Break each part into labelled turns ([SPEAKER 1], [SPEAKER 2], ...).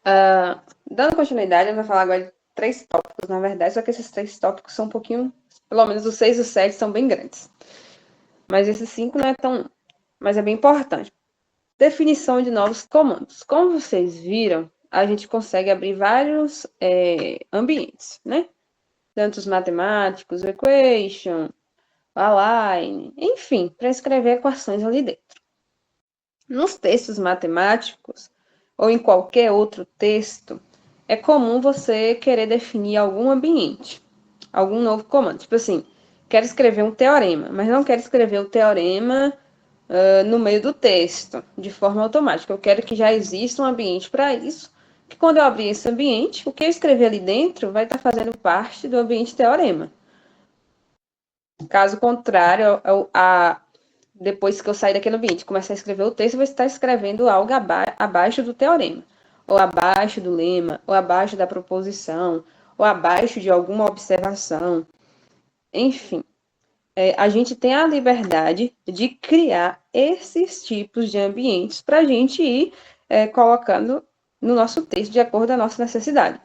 [SPEAKER 1] Dando continuidade, eu vou falar agora de 3 tópicos, na verdade, só que esses 3 tópicos são um pouquinho, pelo menos os 6 e os 7 são bem grandes. Mas esses 5 não é tão, mas é bem importante. Definição de novos comandos. Como vocês viram, a gente consegue abrir vários ambientes, né? Tanto os matemáticos, o equation, align, enfim, para escrever equações ali dentro. Nos textos matemáticos, ou em qualquer outro texto, é comum você querer definir algum ambiente, algum novo comando. Tipo assim, quero escrever um teorema, mas não quero escrever o teorema no meio do texto, de forma automática. Eu quero que já exista um ambiente para isso, que quando eu abrir esse ambiente, o que eu escrever ali dentro vai estar fazendo parte do ambiente teorema. Caso contrário, depois que eu sair daquele ambiente, começar a escrever o texto, eu vou estar escrevendo algo abaixo do teorema, ou abaixo do lema, ou abaixo da proposição, ou abaixo de alguma observação. Enfim, a gente tem a liberdade de criar esses tipos de ambientes para a gente ir colocando no nosso texto de acordo com a nossa necessidade.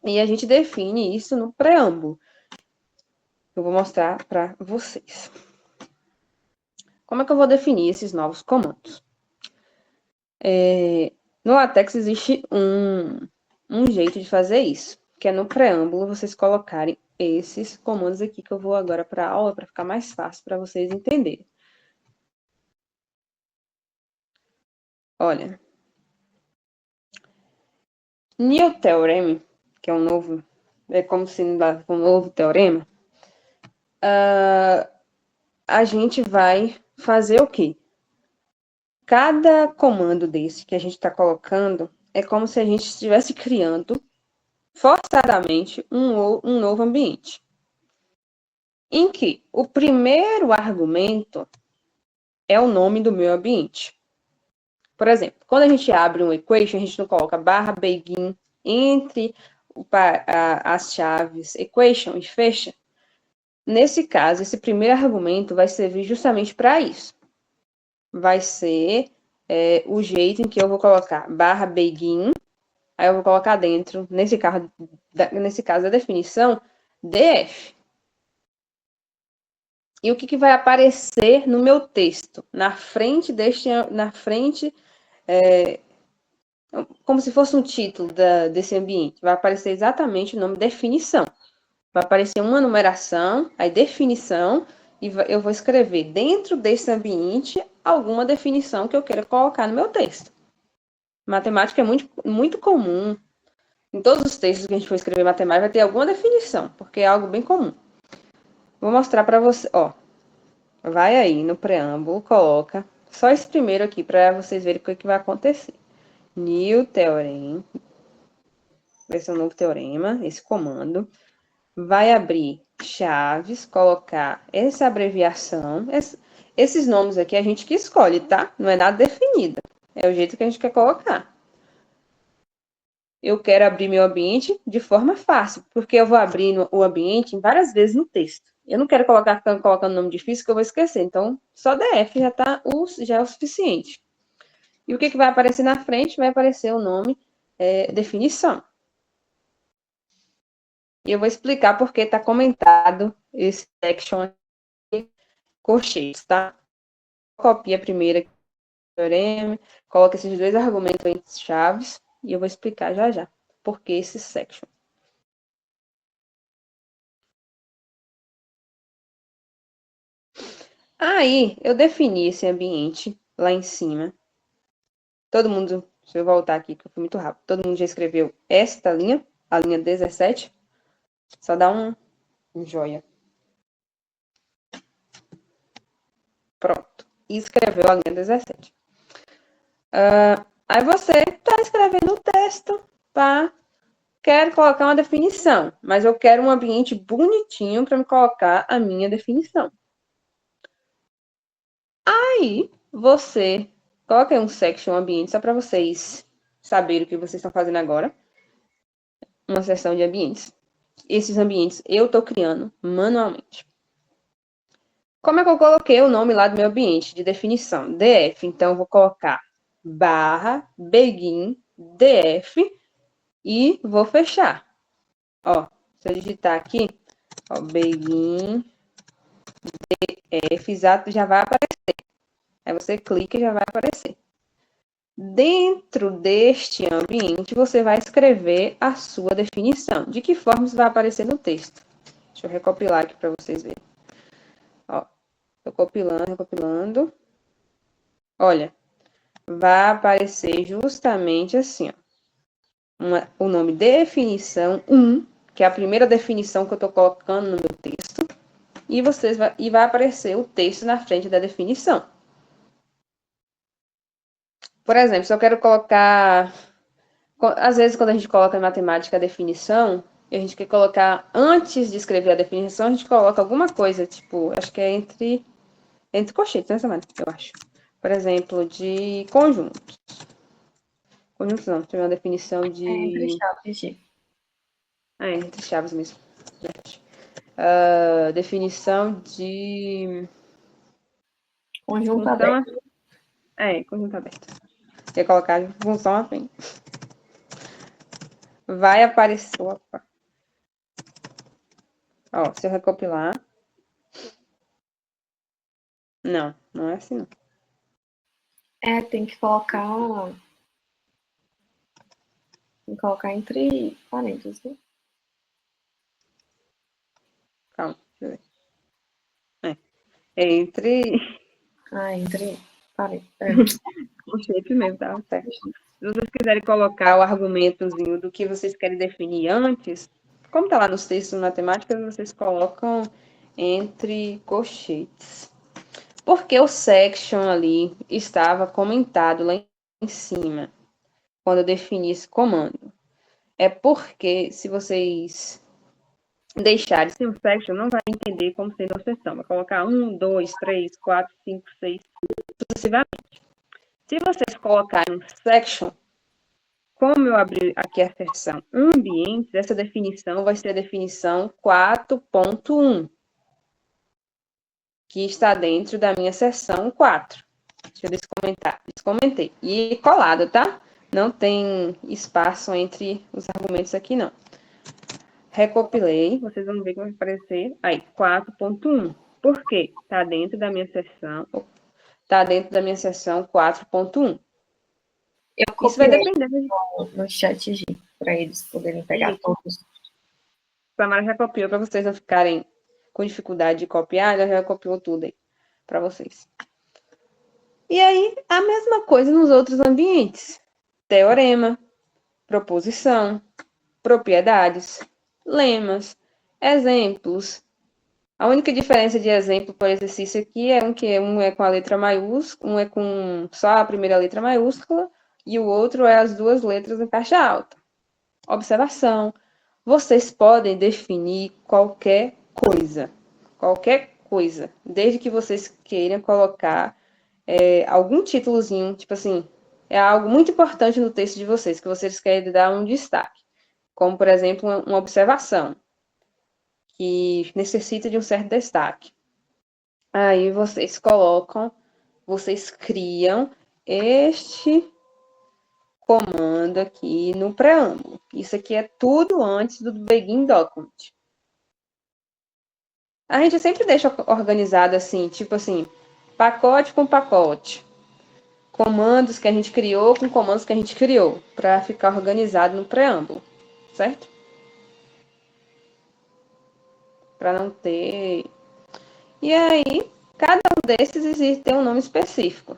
[SPEAKER 1] E a gente define isso no preâmbulo. Eu vou mostrar para vocês. Como é que eu vou definir esses novos comandos? No LaTeX existe um jeito de fazer isso, que é no preâmbulo vocês colocarem esses comandos aqui que eu vou agora para a aula, para ficar mais fácil para vocês entenderem. Olha, New Theorem, que é um novo, é como se um novo teorema, a gente vai fazer o quê? Cada comando desse que a gente está colocando é como se a gente estivesse criando forçadamente um novo ambiente, em que o primeiro argumento é o nome do meu ambiente. Por exemplo, quando a gente abre um equation, a gente não coloca barra begin entre as chaves equation e fecha. Nesse caso, esse primeiro argumento vai servir justamente para isso. Vai ser o jeito em que eu vou colocar barra begin, aí eu vou colocar dentro, nesse caso da definição, df. E o que vai aparecer no meu texto? Na frente como se fosse um título desse ambiente. Vai aparecer exatamente o nome definição. Vai aparecer uma numeração, aí definição, e eu vou escrever dentro desse ambiente alguma definição que eu queira colocar no meu texto. Matemática é muito, muito comum. Em todos os textos que a gente for escrever matemática, vai ter alguma definição, porque é algo bem comum. Vou mostrar para você, ó. Vai aí no preâmbulo, coloca só esse primeiro aqui para vocês verem o que vai acontecer. New Theorem, vai ser um novo teorema, esse comando. Vai abrir chaves, colocar essa abreviação. Esses nomes aqui a gente que escolhe, tá? Não é nada definido. É o jeito que a gente quer colocar. Eu quero abrir meu ambiente de forma fácil, porque eu vou abrir o ambiente várias vezes no texto. Eu não quero ficando colocando nome difícil que eu vou esquecer. Então, só DF já é o suficiente. E o que vai aparecer na frente? Vai aparecer o nome definição. E eu vou explicar porque está comentado esse section aqui, colchetes, tá? Copia a primeira teorema, coloca esses dois argumentos entre chaves e eu vou explicar já por que esse section. Aí, eu defini esse ambiente lá em cima. Todo mundo, deixa eu voltar aqui que eu fui muito rápido. Todo mundo já escreveu esta linha, a linha 17. Só dá um joia. Pronto. E escreveu a linha 17. Aí você está escrevendo o texto, tá? Quero colocar uma definição, mas eu quero um ambiente bonitinho para me colocar a minha definição. Aí você coloca aí um section ambiente só para vocês saberem o que vocês estão fazendo agora. Uma seção de ambientes. Esses ambientes eu estou criando manualmente. Como é que eu coloquei o nome lá do meu ambiente de definição? DF. Então, eu vou colocar barra begin DF e vou fechar. Ó, se eu digitar aqui, ó, begin DF, exato, já vai aparecer. Aí você clica e já vai aparecer. Dentro deste ambiente, você vai escrever a sua definição. De que forma isso vai aparecer no texto? Deixa eu recopilar aqui para vocês verem. Ó, tô recopilando. Olha, vai aparecer justamente assim, ó. O nome definição 1, que é a primeira definição que eu estou colocando no meu texto, e vai aparecer o texto na frente da definição. Por exemplo, se eu quero colocar... Às vezes, quando a gente coloca em matemática a definição, e a gente quer colocar, antes de escrever a definição, a gente coloca alguma coisa, tipo, acho que é entre colchetes, né, Samara? Eu acho. Por exemplo, de conjuntos. Conjuntos não, tem uma definição de...
[SPEAKER 2] entre chaves, G.
[SPEAKER 1] Entre chaves mesmo. Definição de...
[SPEAKER 2] Conjunto
[SPEAKER 1] função...
[SPEAKER 2] aberto.
[SPEAKER 1] Conjunto aberto. Quer colocar função afim. Vai aparecer... Opa. Ó, se eu recopilar... Não, não é assim, não.
[SPEAKER 2] Tem que colocar... entre parênteses, né?
[SPEAKER 1] Calma, deixa eu ver. Entre...
[SPEAKER 2] entre parênteses.
[SPEAKER 1] Colchetes mesmo, tá certo. Se vocês quiserem colocar o argumentozinho do que vocês querem definir antes, como tá lá nos textos matemáticos, vocês colocam entre colchetes. Porque o section ali estava comentado lá em cima, quando eu defini esse comando. É porque, se vocês deixarem sem o section, não vai entender como sendo uma seção. Vai colocar 1, 2, 3, 4, 5, 6, sucessivamente. Se vocês colocarem um section, como eu abri aqui a seção ambientes, essa definição vai ser a definição 4.1, que está dentro da minha seção 4. Deixa eu descomentei. E colado, tá? Não tem espaço entre os argumentos aqui, não. Recopilei, vocês vão ver que vai aparecer aí, 4.1. Por quê? Está dentro da minha seção 4.1.
[SPEAKER 2] Eu
[SPEAKER 1] Isso vai
[SPEAKER 2] copiei
[SPEAKER 1] depender
[SPEAKER 2] no chat G, para eles poderem pegar todos.
[SPEAKER 1] A Samara já copiou para vocês não ficarem com dificuldade de copiar, ela já copiou tudo aí para vocês. E aí, a mesma coisa nos outros ambientes. Teorema, proposição, propriedades, lemas, exemplos. A única diferença de exemplo por exercício aqui é um é com a letra maiúscula, um é com só a primeira letra maiúscula e o outro é as duas letras em caixa alta. Observação. Vocês podem definir qualquer coisa, desde que vocês queiram colocar algum títulozinho, tipo assim, é algo muito importante no texto de vocês, que vocês querem dar um destaque, como, por exemplo, uma observação, que necessita de um certo destaque. Aí vocês criam este comando aqui no preâmbulo. Isso aqui é tudo antes do begin document. A gente sempre deixa organizado assim, tipo assim, pacote com pacote. Comandos que a gente criou com comandos que a gente criou, para ficar organizado no preâmbulo, certo? Para não ter... E aí, cada um desses tem um nome específico.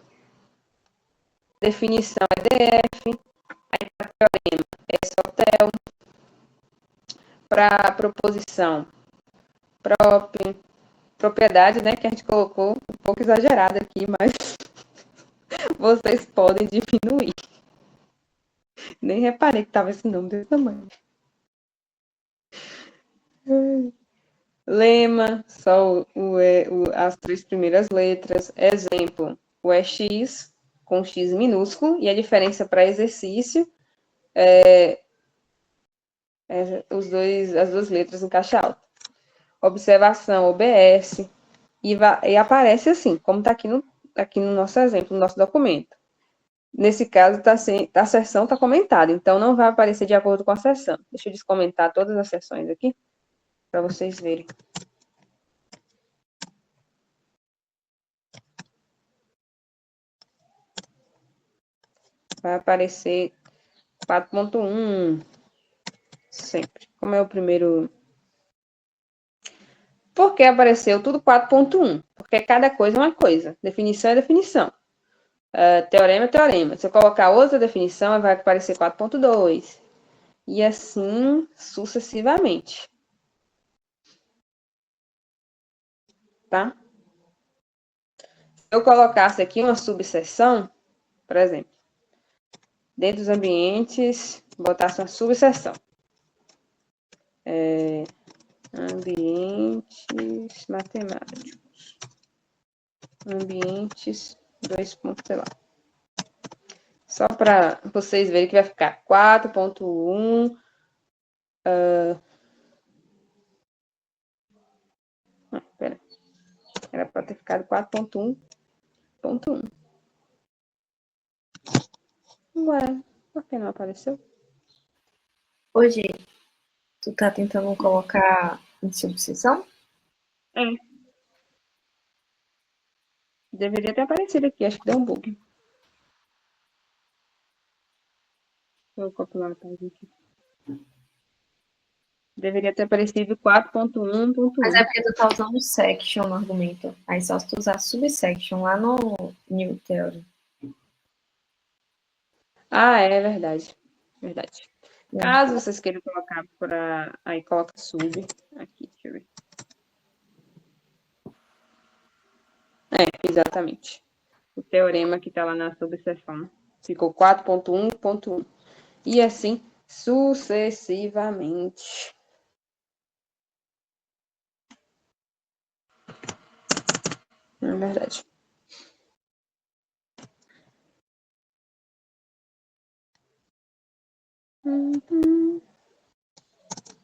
[SPEAKER 1] Definição é DF, aí para teorema é SOTEL, para proposição próprio, propriedade, né, que a gente colocou um pouco exagerado aqui, mas vocês podem diminuir. Nem reparei que estava esse nome desse tamanho. Lema, só as três primeiras letras. Exemplo, o EX com X minúsculo, e a diferença para exercício as duas letras em caixa alta. Observação, OBS, e aparece assim, como está aqui no nosso exemplo, no nosso documento. Nesse caso, a seção está comentada, então não vai aparecer de acordo com a seção. Deixa eu descomentar todas as seções aqui, para vocês verem. Vai aparecer 4.1 sempre. Como é o primeiro... Por que apareceu tudo 4.1? Porque cada coisa é uma coisa. Definição é definição. Teorema é teorema. Se eu colocar outra definição, vai aparecer 4.2. E assim sucessivamente. Tá? Se eu colocasse aqui uma subseção, por exemplo, dentro dos ambientes, botasse uma subseção. Ambientes matemáticos. Ambientes 2. Sei lá. Só para vocês verem que vai ficar 4.1. Pera. Era para ter ficado 4.1.1. Ué, por que não apareceu?
[SPEAKER 2] Hoje, tu tá tentando colocar em subseção?
[SPEAKER 1] É. Deveria ter aparecido aqui, acho que deu um bug. Vou copiar a página aqui. Deveria ter aparecido 4.1.1.
[SPEAKER 2] Mas é porque tu tá usando section no argumento. Aí só se tu usar subsection lá no New Theory.
[SPEAKER 1] Ah, é verdade. Verdade. Caso vocês queiram colocar para... Aí coloca sub. Aqui, deixa eu ver. Exatamente. O teorema que está lá na subseção. Ficou 4.1.1. E assim sucessivamente. É verdade.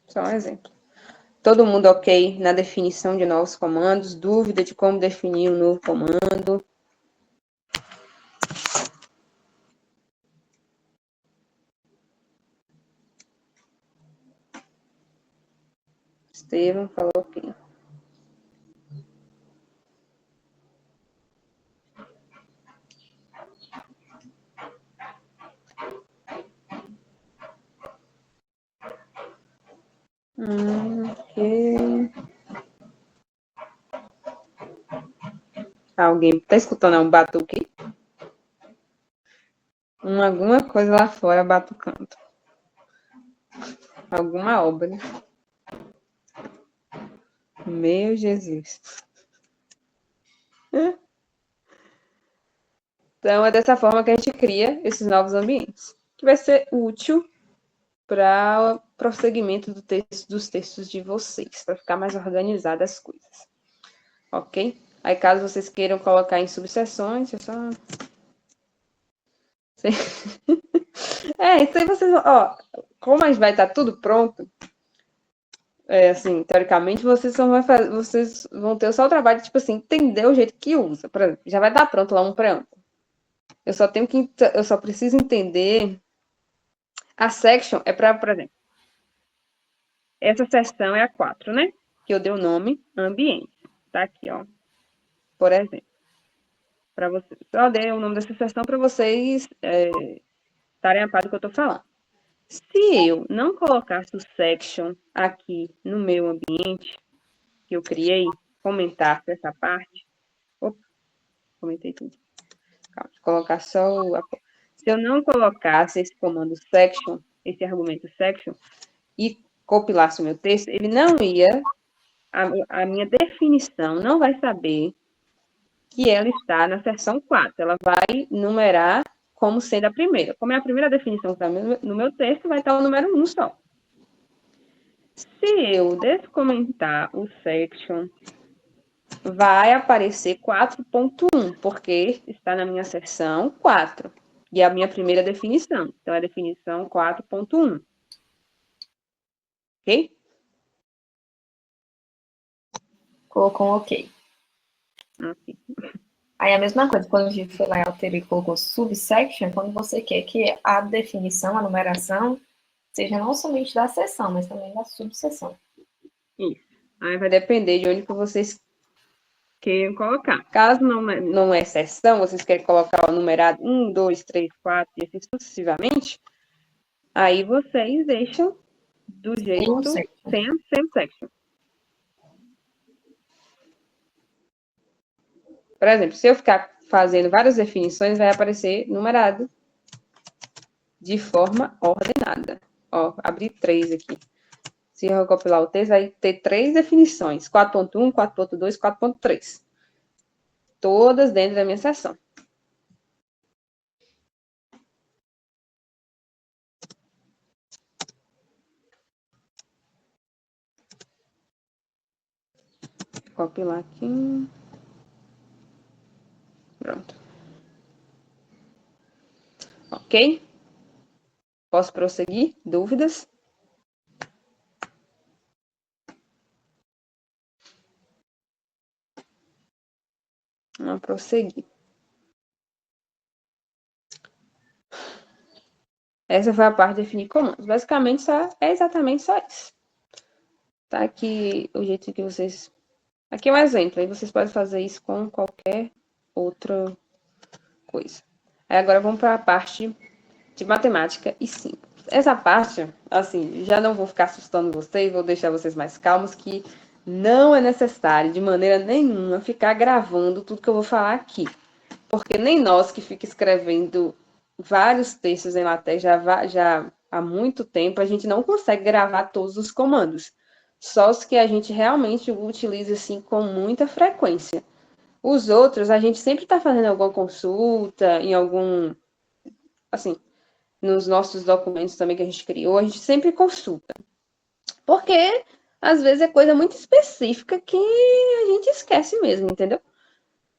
[SPEAKER 1] Só um exemplo. Todo mundo ok na definição de novos comandos? Dúvida de como definir um novo comando? Estevam falou ok. Ok. Alguém tá escutando um batuque? Alguma coisa lá fora batucando. Alguma obra. Meu Jesus. Então, é dessa forma que a gente cria esses novos ambientes, que vai ser útil para o prosseguimento dos textos de vocês, para ficar mais organizadas as coisas. Ok? Aí, caso vocês queiram colocar em subseções, é só... isso aí vocês vão... Ó, como a gente vai estar tudo pronto, assim, teoricamente, vocês vão ter só o trabalho de, tipo assim, entender o jeito que usa. Por exemplo, já vai estar pronto lá um preâmbulo. Eu só preciso entender... A section é para, por exemplo, essa seção é a 4, né? Que eu dei o nome ambiente. Tá aqui, ó. Por exemplo. Para vocês. Eu dei o nome dessa seção para vocês estarem a par do que eu estou falando. Se eu não colocasse o section aqui no meu ambiente, que eu criei, comentasse essa parte. Opa, comentei tudo. Calma, vou colocar só o... Se eu não colocasse esse comando section, esse argumento section, e compilasse o meu texto, ele não ia... A minha definição não vai saber que ela está na seção 4. Ela vai numerar como sendo a primeira. Como é a primeira definição que está no meu texto, vai estar o número 1 só. Se eu descomentar o section, vai aparecer 4.1, porque está na minha seção 4. E é a minha primeira definição. Então, é a definição 4.1. Ok?
[SPEAKER 2] Colocou um ok.
[SPEAKER 1] Ok.
[SPEAKER 2] Aí a mesma coisa, quando a gente foi lá e alterou e colocou subsection, quando você quer que a definição, a numeração, seja não somente da seção, mas também da subseção.
[SPEAKER 1] Isso. Aí vai depender de onde que vocês queiram colocar. Caso não é seção, vocês querem colocar o numerado 1, 2, 3, 4 e assim sucessivamente, aí vocês deixam do jeito sem o section. Por exemplo, se eu ficar fazendo várias definições, vai aparecer numerado de forma ordenada. Ó, abri 3 aqui. Se eu recopilar o texto, vai ter 3 definições: 4.1, 4.2, 4.3. Todas dentro da minha seção. Vou copiar aqui. Pronto. Ok? Posso prosseguir? Dúvidas? Vamos prosseguir. Essa foi a parte de definir comandos. Basicamente, é exatamente só isso. Tá aqui o jeito que vocês... Aqui é um exemplo. Aí vocês podem fazer isso com qualquer outra coisa. Aí agora vamos para a parte de matemática e símbolos. Essa parte, assim, já não vou ficar assustando vocês, vou deixar vocês mais calmos, que não é necessário, de maneira nenhuma, ficar gravando tudo que eu vou falar aqui. Porque nem nós que fica escrevendo vários textos em LaTeX já há muito tempo, a gente não consegue gravar todos os comandos. Só os que a gente realmente utiliza assim com muita frequência. Os outros, a gente sempre está fazendo alguma consulta, em algum, assim, nos nossos documentos também que a gente criou, a gente sempre consulta. Porque, às vezes, é coisa muito específica que a gente esquece mesmo, entendeu?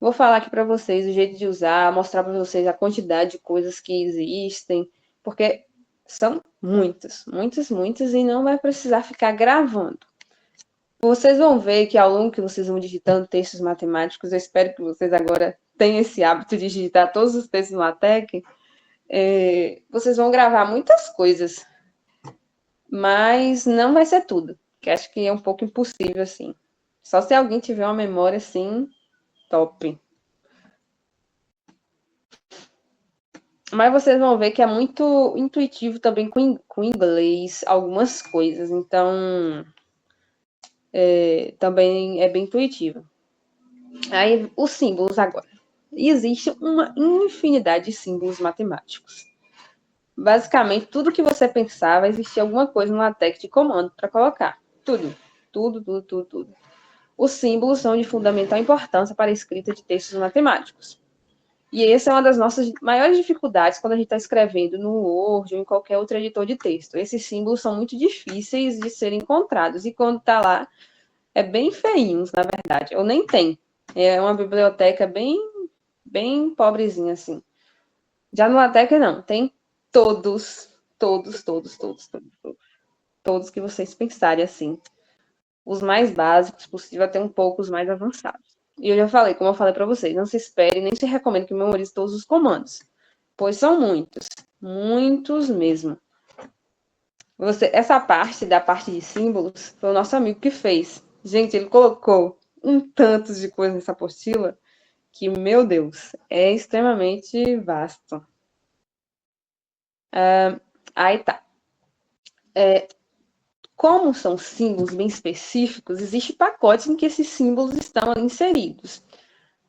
[SPEAKER 1] Vou falar aqui para vocês o jeito de usar, mostrar para vocês a quantidade de coisas que existem, porque são muitas, muitas, muitas, e não vai precisar ficar gravando. Vocês vão ver que ao longo que vocês vão digitando textos matemáticos, eu espero que vocês agora tenham esse hábito de digitar todos os textos no LaTeX, vocês vão gravar muitas coisas, mas não vai ser tudo, que acho que é um pouco impossível, assim. Só se alguém tiver uma memória, assim, top. Mas vocês vão ver que é muito intuitivo também com inglês, algumas coisas. Então, também é bem intuitivo. Aí, os símbolos agora. Existe uma infinidade de símbolos matemáticos. Basicamente, tudo que você pensar, vai existir alguma coisa no LaTeX de comando para colocar. Tudo. Tudo, tudo, tudo, tudo. Os símbolos são de fundamental importância para a escrita de textos matemáticos. E essa é uma das nossas maiores dificuldades quando a gente está escrevendo no Word ou em qualquer outro editor de texto. Esses símbolos são muito difíceis de serem encontrados. E quando está lá, é bem feinhos, na verdade. Ou nem tem. É uma biblioteca bem pobrezinha, assim. Já no LaTeX, não. Tem todos, todos, todos, todos, todos, todos. Todos que vocês pensarem, assim. Os mais básicos possível, até um pouco os mais avançados. E eu já falei, como eu falei para vocês, não se espere, nem se recomenda que memorize todos os comandos, pois são muitos, muitos mesmo. Essa parte da parte de símbolos foi o nosso amigo que fez. Gente, ele colocou um tanto de coisa nessa apostila que, meu Deus, é extremamente vasto. Aí tá. Como são símbolos bem específicos, existe pacotes em que esses símbolos estão inseridos,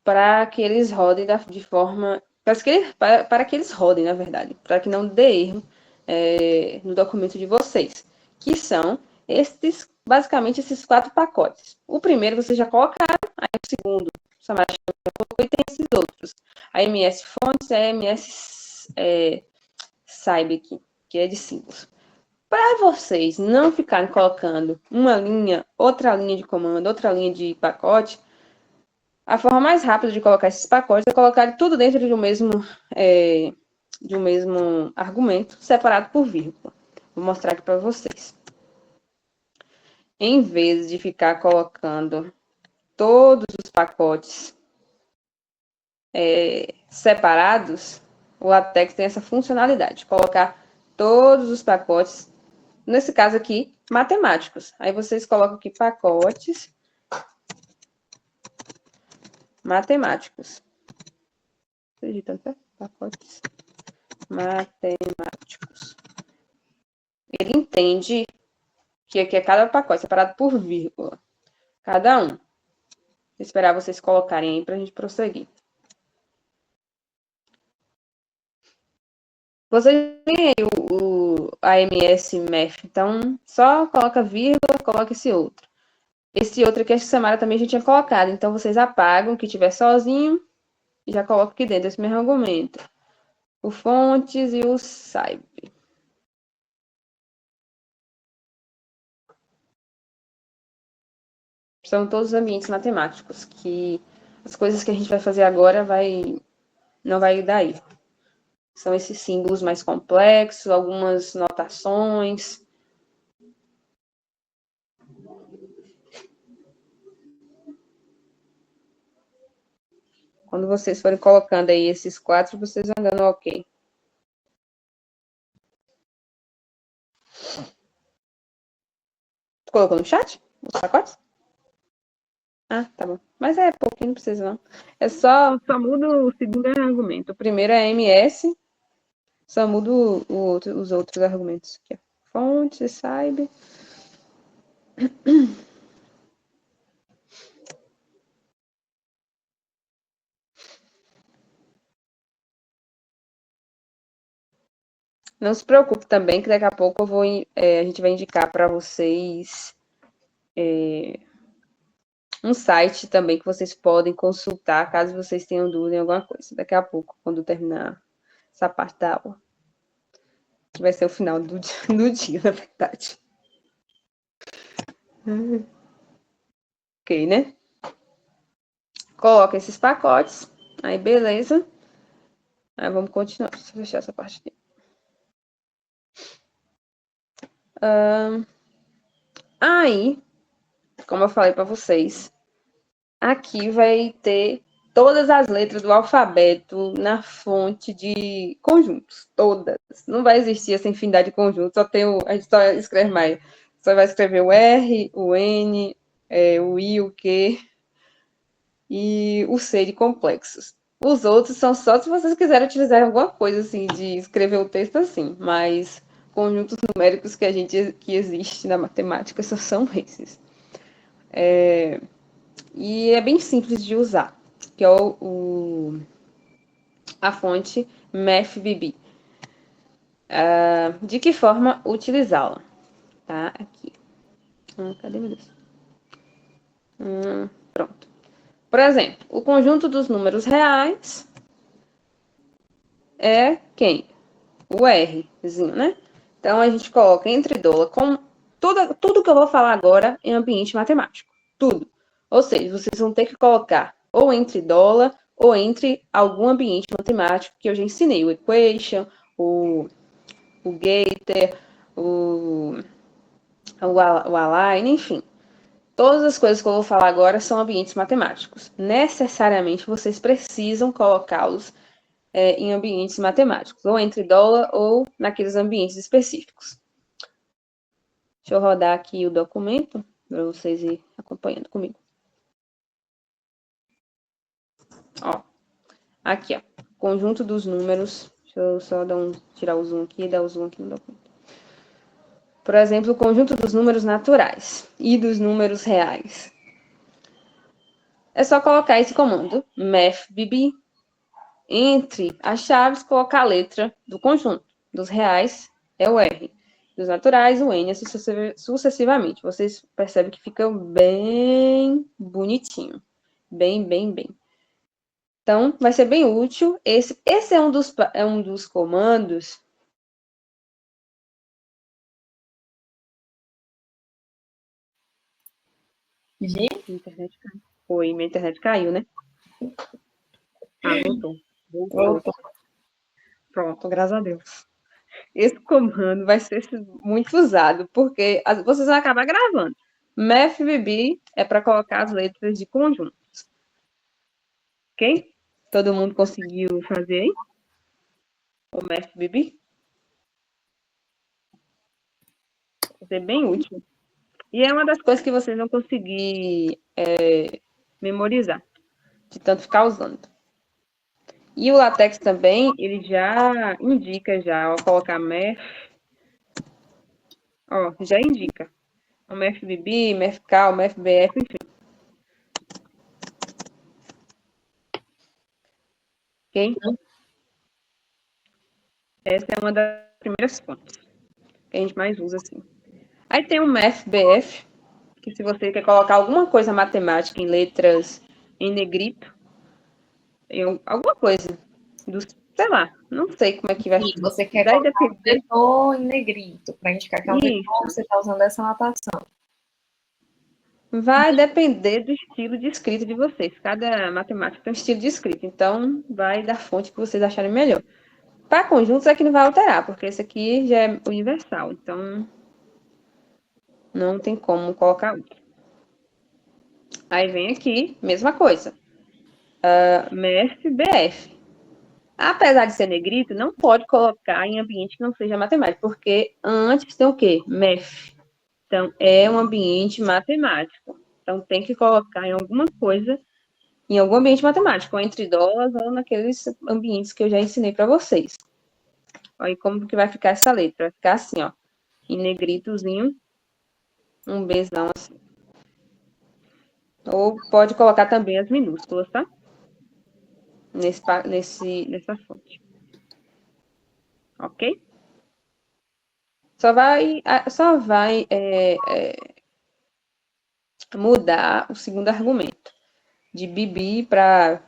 [SPEAKER 1] para que eles rodem de forma. Para que eles rodem, na verdade, para que não dê erro no documento de vocês, que são basicamente esses 4 pacotes. O primeiro vocês já colocaram, aí o segundo, o Samara já colocou, e tem esses outros. A MS Fontes e a MS Saib aqui, que é de símbolos. Para vocês não ficarem colocando uma linha, outra linha de comando, outra linha de pacote, a forma mais rápida de colocar esses pacotes é colocar tudo dentro de um mesmo argumento, separado por vírgula. Vou mostrar aqui para vocês. Em vez de ficar colocando todos os pacotes separados, o LaTeX tem essa funcionalidade, colocar todos os pacotes, nesse caso aqui, matemáticos. Aí vocês colocam aqui pacotes matemáticos. Digitando, tá? Pacotes matemáticos. Ele entende que aqui é cada pacote separado por vírgula. Cada um. Vou esperar vocês colocarem aí para a gente prosseguir. Vocês têm aí o AMS Math, então só coloca vírgula, coloca esse outro. Esse outro aqui, a Samara também já tinha colocado, então vocês apagam o que tiver sozinho e já colocam aqui dentro esse mesmo argumento. O fontes e o saiba. São todos os ambientes matemáticos, que as coisas que a gente vai fazer agora não vai dar erro. São esses símbolos mais complexos, algumas notações. Quando vocês forem colocando aí esses 4, vocês vão dando ok. Tu colocou no chat? Os pacotes? Ah, tá bom. Mas é pouquinho, não precisa não. É só muda o segundo argumento. O primeiro é MS, só muda os outros argumentos. Aqui, ó. Fonte, saiba. Não se preocupe também, que daqui a pouco a gente vai indicar para vocês um site também que vocês podem consultar caso vocês tenham dúvida em alguma coisa. Daqui a pouco, quando terminar essa parte da aula. Que vai ser o final do dia, na verdade. Ok, né? Coloca esses pacotes. Aí, beleza. Aí, vamos continuar. Deixa eu fechar essa parte aqui. Aí, como eu falei para vocês, aqui vai ter todas as letras do alfabeto na fonte de conjuntos. Todas. Não vai existir essa infinidade de conjuntos. A gente só escreve mais. Só vai escrever o R, o N, o I, o Q e o C de complexos. Os outros são só se vocês quiserem utilizar alguma coisa assim de escrever o texto assim, mas conjuntos numéricos que existe na matemática só são esses. E é bem simples de usar, que é a fonte MathBB. De que forma utilizá-la? Tá aqui. Cadê meu Deus? Pronto. Por exemplo, o conjunto dos números reais é quem? O Rzinho, né? Então, a gente coloca entre dólar com tudo que eu vou falar agora em ambiente matemático. Tudo. Ou seja, vocês vão ter que colocar ou entre dólar ou entre algum ambiente matemático que eu já ensinei. O equation, o gator, o align, enfim. Todas as coisas que eu vou falar agora são ambientes matemáticos. Necessariamente, vocês precisam colocá-los em ambientes matemáticos, ou entre dólar ou naqueles ambientes específicos. Deixa eu rodar aqui o documento para vocês irem acompanhando comigo. Ó, aqui, ó, conjunto dos números. Deixa eu só tirar o zoom aqui e dar o zoom aqui no documento. Por exemplo, o conjunto dos números naturais e dos números reais. É só colocar esse comando, mathbb, entre as chaves, colocar a letra do conjunto. Dos reais é o R. Dos naturais, o N, sucessivamente. Vocês percebem que fica bem bonitinho. Bem, bem, bem. Então, vai ser bem útil. Esse é um dos comandos. Minha internet caiu, né? Voltou. Pronto, graças a Deus. Esse comando vai ser muito usado, porque vocês vão acabar gravando. MathBB é para colocar as letras de conjuntos. Ok? Todo mundo conseguiu fazer aí? O MathBB? Vai ser bem útil. E é uma das coisas que vocês vão conseguir memorizar, de tanto ficar usando. E o LaTeX também, ele já indica já, ao colocar Math, ó, já indica. O MathBB, MathCal, MathBF, enfim. Ok? Essa é uma das primeiras fontes que a gente mais usa, assim. Aí tem o MathBF, que se você quer colocar alguma coisa matemática em letras em negrito, em alguma coisa, sei lá, não sei como é que vai
[SPEAKER 2] E
[SPEAKER 1] ser.
[SPEAKER 2] você quer
[SPEAKER 1] Vai
[SPEAKER 2] colocar um
[SPEAKER 1] depender.
[SPEAKER 2] vetor em negrito, para indicar que é um vetor,
[SPEAKER 1] Isso.
[SPEAKER 2] você está usando essa notação.
[SPEAKER 1] Vai depender do estilo de escrita de vocês. Cada matemática tem um estilo de escrita, então vai da fonte que vocês acharem melhor. Para conjuntos é que não vai alterar, porque esse aqui já é universal, então não tem como colocar outro. Aí vem aqui, mesma coisa. MEF, BF. Apesar de ser negrito, não pode colocar em ambiente que não seja matemático, porque antes tem o quê? MEF. Então, é um ambiente matemático. Então, tem que colocar em alguma coisa, em algum ambiente matemático, ou entre dólares, ou naqueles ambientes que eu já ensinei para vocês. Olha como que vai ficar essa letra. Vai ficar assim, ó, em negritozinho, um Bzão assim. Ou pode colocar também as minúsculas, tá? Nessa fonte. Ok? Só vai mudar o segundo argumento. De BB para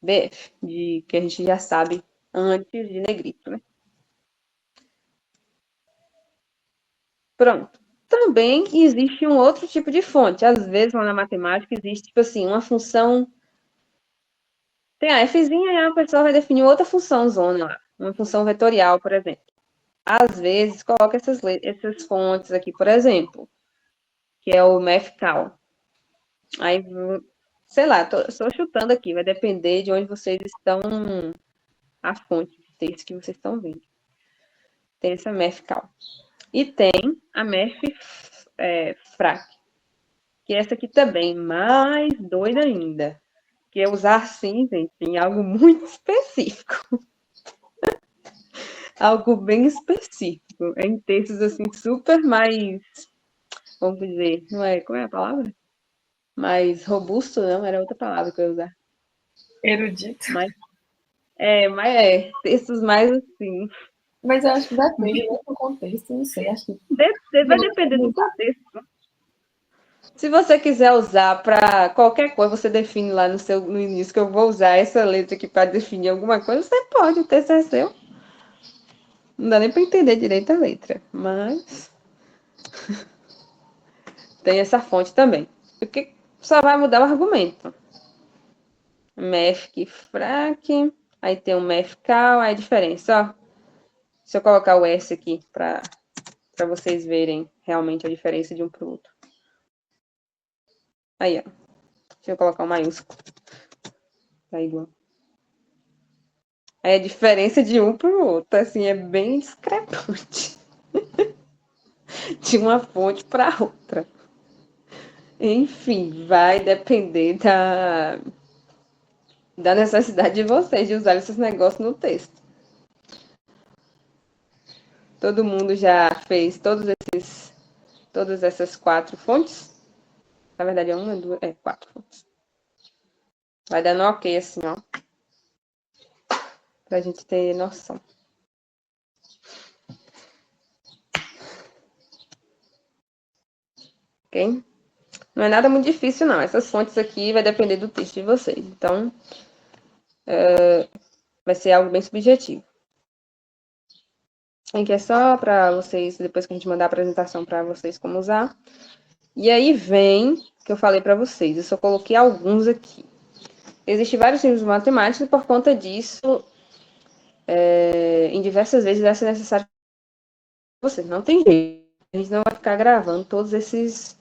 [SPEAKER 1] BF, que a gente já sabe antes de negrito, né? Pronto. Também existe um outro tipo de fonte. Às vezes, lá na matemática, existe, tipo assim, uma função. Tem a Fzinha e a pessoa vai definir outra função zona lá. Uma função vetorial, por exemplo. Às vezes, coloca essas fontes aqui, por exemplo, que é o MathCal. Aí, sei lá, estou chutando aqui, vai depender de onde vocês estão, a fonte de texto que vocês estão vendo. Tem essa MathCal. E tem a Math que essa aqui também, mais doida ainda. Que é usar, sim, gente, em algo muito específico. Algo bem específico. Em textos, assim, super mais, vamos dizer, não é, como é a palavra? Mais robusto, não, era outra palavra que eu ia usar.
[SPEAKER 2] Erudito.
[SPEAKER 1] Textos mais assim.
[SPEAKER 2] Mas eu acho que depende do contexto, não sei. Acho que
[SPEAKER 1] Vai depender do contexto. Se você quiser usar para qualquer coisa, você define lá no início que eu vou usar essa letra aqui para definir alguma coisa, você pode, o texto é seu. Não dá nem para entender direito a letra, mas tem essa fonte também. Porque só vai mudar o argumento. MEF frac, aí tem o MEF cal, aí a diferença, ó. Se eu colocar o S aqui para vocês verem realmente a diferença de um para o outro. Aí, ó. Deixa eu colocar o maiúsculo. Tá igual. Aí a diferença de um para o outro, assim, é bem discrepante. De uma fonte para outra. Enfim, vai depender da necessidade de vocês de usar esses negócios no texto. Todo mundo já fez todas essas 4 fontes? Na verdade, é uma, duas, 4 fontes. Vai dando ok assim, ó. Pra gente ter noção. Ok? Não é nada muito difícil, não. Essas fontes aqui vai depender do texto de vocês. Então, vai ser algo bem subjetivo. Aqui é só para vocês, depois que a gente mandar a apresentação para vocês como usar. E aí vem, que eu falei para vocês, eu só coloquei alguns aqui. Existem vários livros de matemática e por conta disso, em diversas vezes vai ser necessário vocês. Não tem jeito. A gente não vai ficar gravando todos esses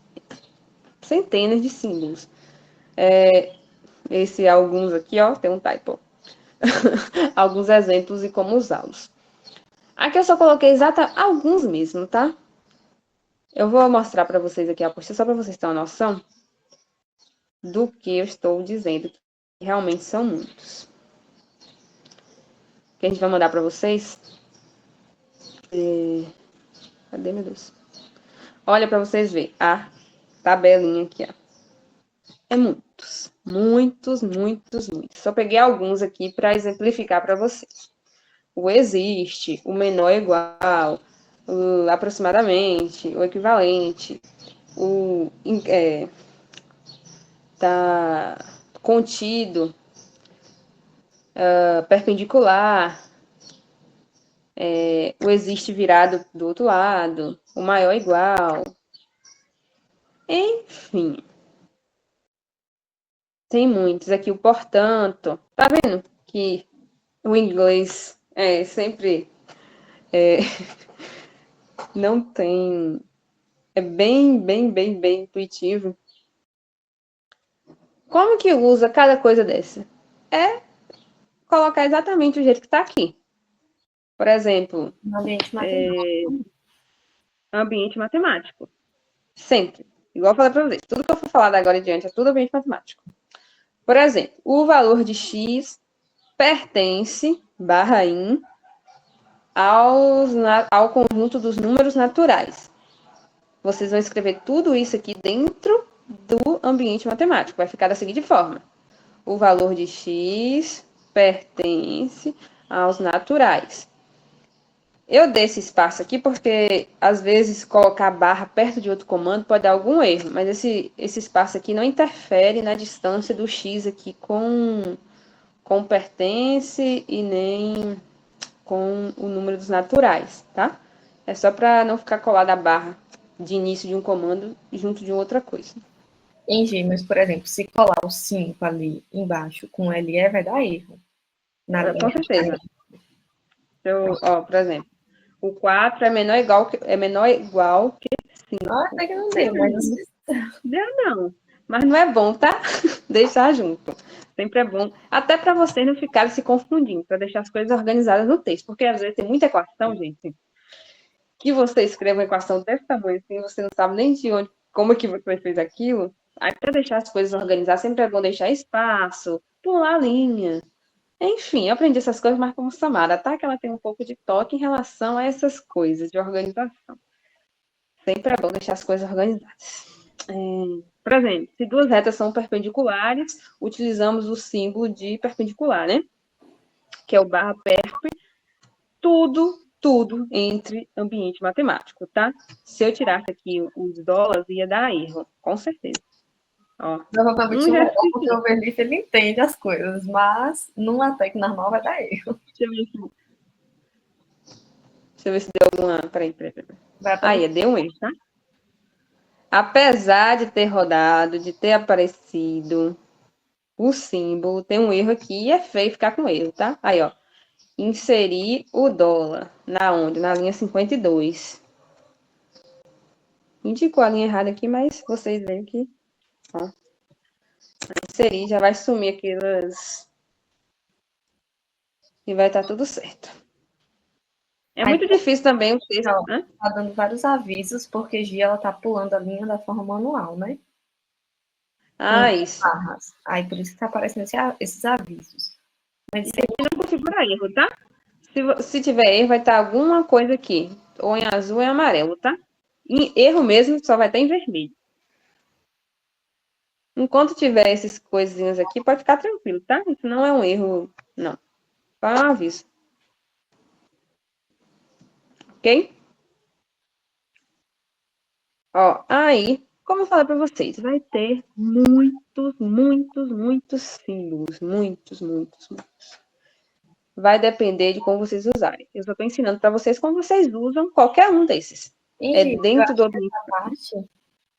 [SPEAKER 1] centenas de símbolos. esse alguns aqui, ó, tem um typo. Alguns exemplos e como usá-los. Aqui eu só coloquei alguns mesmo, tá? Eu vou mostrar para vocês aqui a apostila, só para vocês terem uma noção do que eu estou dizendo, que realmente são muitos. Que a gente vai mandar para vocês. Cadê, meu Deus? Olha para vocês verem a tabelinha aqui, ó. É muitos, muitos, muitos, muitos. Só peguei alguns aqui para exemplificar para vocês. O existe, o menor é igual, o aproximadamente, o equivalente, o tá contido, perpendicular, o existe virado do outro lado, o maior é igual. Enfim, tem muitos aqui, o portanto. Tá vendo que o inglês sempre não tem. É bem, bem, bem, bem intuitivo. Como que usa cada coisa dessa? É colocar exatamente o jeito que está aqui. Por exemplo, ambiente matemático. Sempre. Igual eu falei para vocês, tudo que eu for falar da agora em diante é tudo ambiente matemático. Por exemplo, o valor de x pertence, /in, ao conjunto dos números naturais. Vocês vão escrever tudo isso aqui dentro do ambiente matemático. Vai ficar da seguinte forma. O valor de x pertence aos naturais. Eu dei esse espaço aqui porque, às vezes, colocar barra perto de outro comando pode dar algum erro, mas esse espaço aqui não interfere na distância do x aqui com pertence e nem com o número dos naturais, tá? É só para não ficar colada a barra de início de um comando junto de outra coisa.
[SPEAKER 2] Entendi, mas, por exemplo, se colar o 5 ali embaixo com LE, vai dar erro.
[SPEAKER 1] Com certeza. Por exemplo, o 4 é menor ou igual que 5.
[SPEAKER 2] Até que não deu, mas...
[SPEAKER 1] Deu não. Mas não é bom, tá? Deixar junto. Sempre é bom. Até para vocês não ficarem se confundindo, para deixar as coisas organizadas no texto. Porque às vezes tem muita equação, gente, que você escreve uma equação desse tamanho assim, você não sabe nem de onde, como é que você fez aquilo. Aí, para deixar as coisas organizadas, sempre é bom deixar espaço, pular a linha. Enfim, eu aprendi essas coisas mais como Samara, tá? Que ela tem um pouco de toque em relação a essas coisas de organização. Sempre é bom deixar as coisas organizadas. Por exemplo, se duas retas são perpendiculares, utilizamos o símbolo de perpendicular, né? Que é o /perp. Tudo entre ambiente matemático, tá? Se eu tirasse aqui os dólares, ia dar erro, com certeza. Ó,
[SPEAKER 2] provavelmente porque o Verlife, ele entende as coisas, mas no LaTeX normal vai dar erro.
[SPEAKER 1] Deixa eu ver se deu alguma... Peraí. Aí, deu um erro, tá? Apesar de ter rodado, de ter aparecido o símbolo, tem um erro aqui e é feio ficar com erro, tá? Aí, ó. Inserir o dólar. Na onde? Na linha 52. Indicou a linha errada aqui, mas vocês veem que... Ó. Inserir, já vai sumir aquelas... E vai estar tudo certo. É muito difícil também o texto, né?
[SPEAKER 2] Tá dando vários avisos, porque Gia, ela tá pulando a linha da forma manual, né?
[SPEAKER 1] Isso.
[SPEAKER 2] Barras. Aí, por isso que tá aparecendo esses avisos.
[SPEAKER 1] Mas isso aqui não configura erro, tá? Se tiver erro, vai estar alguma coisa aqui. Ou em azul ou em amarelo, tá? Em erro mesmo, só vai estar em vermelho. Enquanto tiver essas coisinhas aqui, pode ficar tranquilo, tá? Isso não é um erro, não. Só um aviso. Ok? Ó, aí, como eu falei para vocês, vai ter muitos símbolos. Muitos. Vai depender de como vocês usarem. Eu só estou ensinando para vocês como vocês usam qualquer um desses.
[SPEAKER 2] É dentro do ambiente. Parte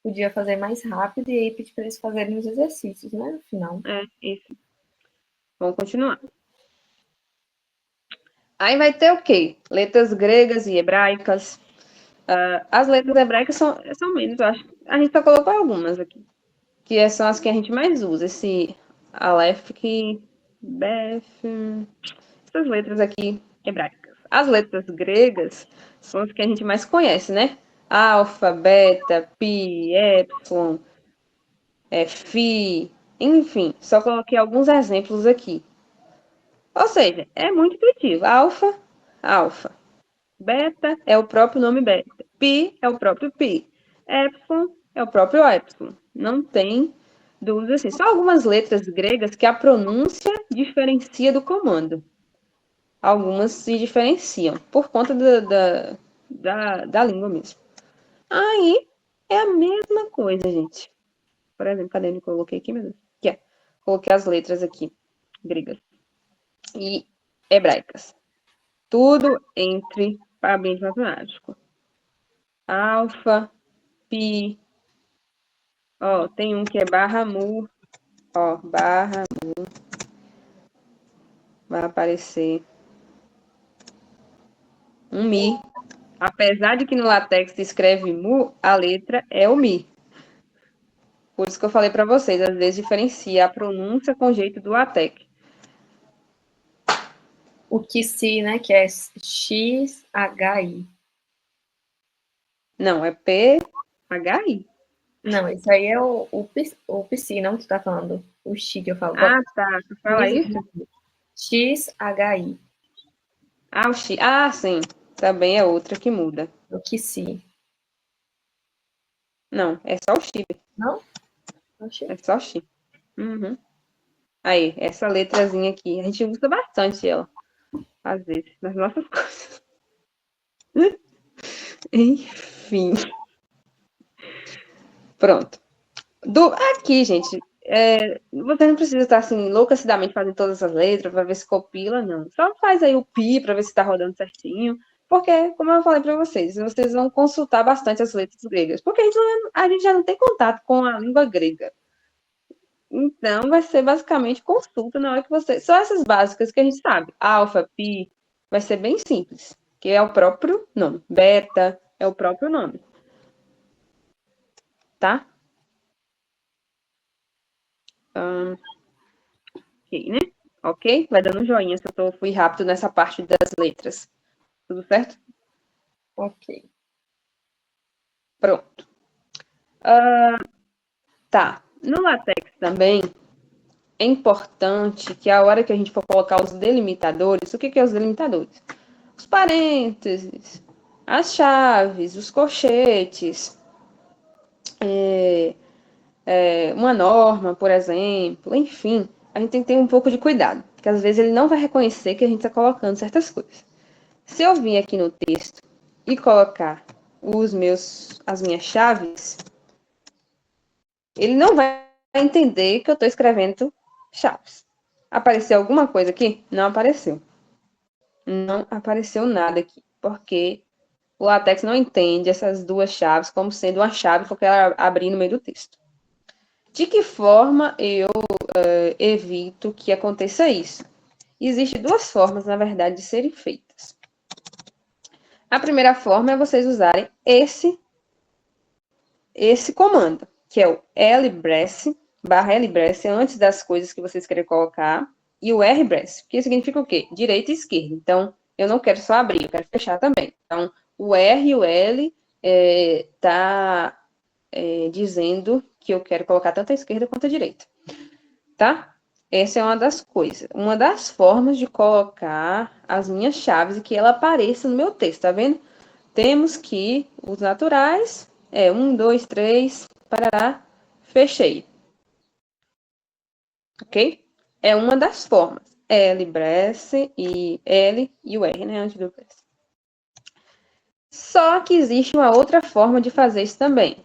[SPEAKER 2] podia fazer mais rápido e aí pedir para eles fazerem os exercícios, né? No final.
[SPEAKER 1] Isso. Vamos continuar. Aí vai ter o quê? Letras gregas e hebraicas. As letras hebraicas são menos, eu acho. A gente só colocou algumas aqui. Que são as que a gente mais usa. Esse Aleph, Bef, essas letras aqui hebraicas. As letras gregas são as que a gente mais conhece, né? Alfa, beta, pi, epsilon, fi, enfim, só coloquei alguns exemplos aqui. Ou seja, é muito intuitivo. Alfa, alfa. Beta é o próprio nome beta. Pi é o próprio pi. Epsilon é o próprio epsilon. Não tem dúvida assim. Só algumas letras gregas que a pronúncia diferencia do comando. Algumas se diferenciam por conta da língua mesmo. Aí é a mesma coisa, gente. Por exemplo, cadê eu coloquei aqui, meu Deus? Aqui, ó. Coloquei as letras aqui, gregas e hebraicas. Tudo entre parabéns matemático. Alfa, pi. Ó, tem um que é barra mu. Ó, barra mu. Vai aparecer um mi. Apesar de que no LaTeX se escreve mu, a letra é o mi. Por isso que eu falei para vocês, às vezes diferencia a pronúncia com o jeito do LaTeX.
[SPEAKER 2] O que se, né, que é XHI.
[SPEAKER 1] Não, é PHI.
[SPEAKER 2] Não, esse aí é o PC, não que tu tá falando. O X que eu falo.
[SPEAKER 1] Ah, tá. Tu fala isso?
[SPEAKER 2] XHI.
[SPEAKER 1] Ah, o X. Ah, sim. Também é outra que muda.
[SPEAKER 2] O que se.
[SPEAKER 1] Não, é só o X.
[SPEAKER 2] Não? Oxi.
[SPEAKER 1] É só o X. Uhum. Aí, essa letrazinha aqui. A gente usa bastante ela. Às vezes, nas nossas coisas. Enfim. Pronto. Aqui, gente, você não precisa estar assim, enlouquecidamente fazendo todas as letras para ver se copila, não. Só faz aí o pi para ver se está rodando certinho. Porque, como eu falei para vocês vão consultar bastante as letras gregas. Porque a gente já não tem contato com a língua grega. Então, vai ser basicamente consulta na hora que você. Só essas básicas que a gente sabe. Alfa, pi, vai ser bem simples. Que é o próprio nome. Beta é o próprio nome. Tá? Ok, né? Ok? Vai dando um joinha se eu fui rápido nessa parte das letras. Tudo certo?
[SPEAKER 2] Ok.
[SPEAKER 1] Pronto. Tá. No LaTeX também é importante que a hora que a gente for colocar os delimitadores, o que é os delimitadores? Os parênteses, as chaves, os colchetes, uma norma, por exemplo, enfim, a gente tem que ter um pouco de cuidado, porque às vezes ele não vai reconhecer que a gente está colocando certas coisas. Se eu vir aqui no texto e colocar as minhas chaves, ele não vai entender que eu estou escrevendo chaves. Apareceu alguma coisa aqui? Não apareceu. Não apareceu nada aqui, porque o LaTeX não entende essas duas chaves como sendo uma chave que eu quero abrir no meio do texto. De que forma eu evito que aconteça isso? Existem duas formas, na verdade, de serem feitas. A primeira forma é vocês usarem esse comando, que é o lbress, /lbress, antes das coisas que vocês querem colocar, e o rbress, que significa o quê? Direita e esquerda. Então, eu não quero só abrir, eu quero fechar também. Então, o R e o L tá dizendo que eu quero colocar tanto a esquerda quanto a direita. Tá? Essa é uma das coisas. Uma das formas de colocar as minhas chaves e que ela apareça no meu texto, tá vendo? Temos que os naturais, 1, 2, 3, parará, fechei. Ok? É uma das formas. L, bresse, e L e o R, né? Antes do bresse. Só que existe uma outra forma de fazer isso também.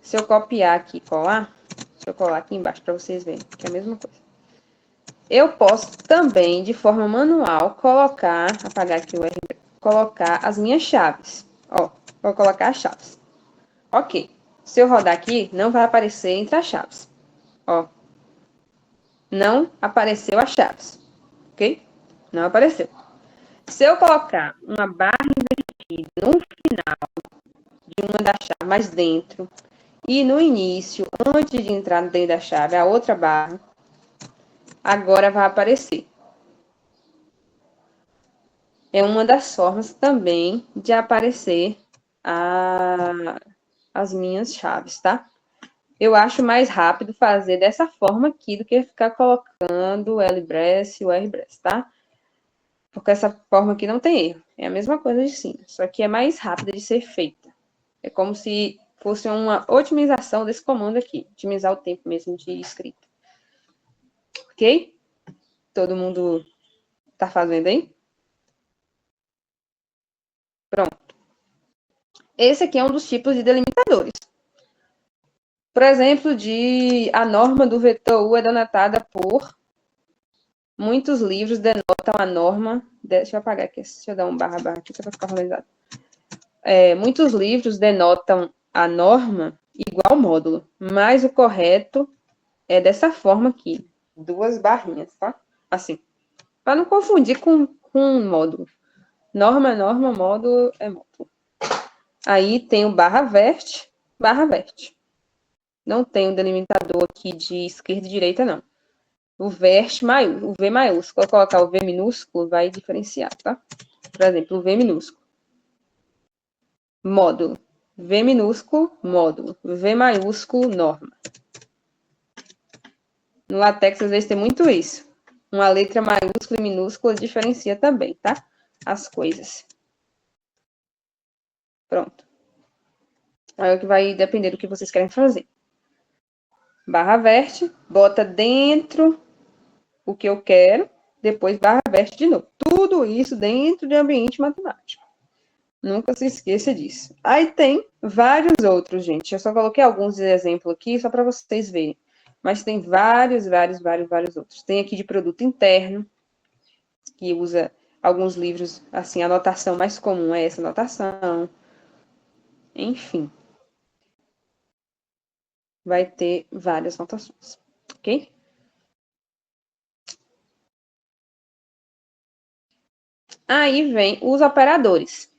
[SPEAKER 1] Se eu copiar aqui e colar, deixa eu colar aqui embaixo para vocês verem, que é a mesma coisa. Eu posso também, de forma manual, apagar aqui o R, colocar as minhas chaves. Ó, vou colocar as chaves. Ok. Se eu rodar aqui, não vai aparecer entre as chaves. Ó. Não apareceu as chaves. Ok? Não apareceu. Se eu colocar uma barra invertida no final de uma das chaves mais dentro e no início, antes de entrar dentro da chave, a outra barra, agora vai aparecer. É uma das formas também de aparecer as minhas chaves, tá? Eu acho mais rápido fazer dessa forma aqui do que ficar colocando o LBress e o RBress, tá? Porque essa forma aqui não tem erro. É a mesma coisa de cima, só que é mais rápida de ser feita. É como se fosse uma otimização desse comando aqui. Otimizar o tempo mesmo de escrita. Ok? Todo mundo tá fazendo aí? Pronto. Esse aqui é um dos tipos de delimitadores. Por exemplo, a norma do vetor U é denotada por... Muitos livros denotam a norma... Deixa eu apagar aqui, deixa eu dar um barra aqui para ficar organizado. Muitos livros denotam a norma igual módulo, mas o correto é dessa forma aqui, 2 barrinhas, tá? Assim, para não confundir com módulo. Norma, módulo é módulo. Aí tem o barra verte. Não tem um delimitador aqui de esquerda e direita, não. O verte maiúsculo, o V maiúsculo. Se eu colocar o V minúsculo, vai diferenciar, tá? Por exemplo, o V minúsculo. Módulo. V minúsculo, módulo. V maiúsculo, norma. No LaTeX, às vezes, tem muito isso. Uma letra maiúscula e minúscula diferencia também, tá? As coisas. Pronto. Aí é o que vai depender do que vocês querem fazer. Barra verte, bota dentro o que eu quero, depois barra verte de novo. Tudo isso dentro de ambiente matemático. Nunca se esqueça disso. Aí tem vários outros, gente. Eu só coloquei alguns exemplos aqui, só para vocês verem. Mas tem vários outros. Tem aqui de produto interno, que usa alguns livros, assim, a notação mais comum é essa notação. Enfim. Vai ter várias notações, ok? Aí vem os operadores.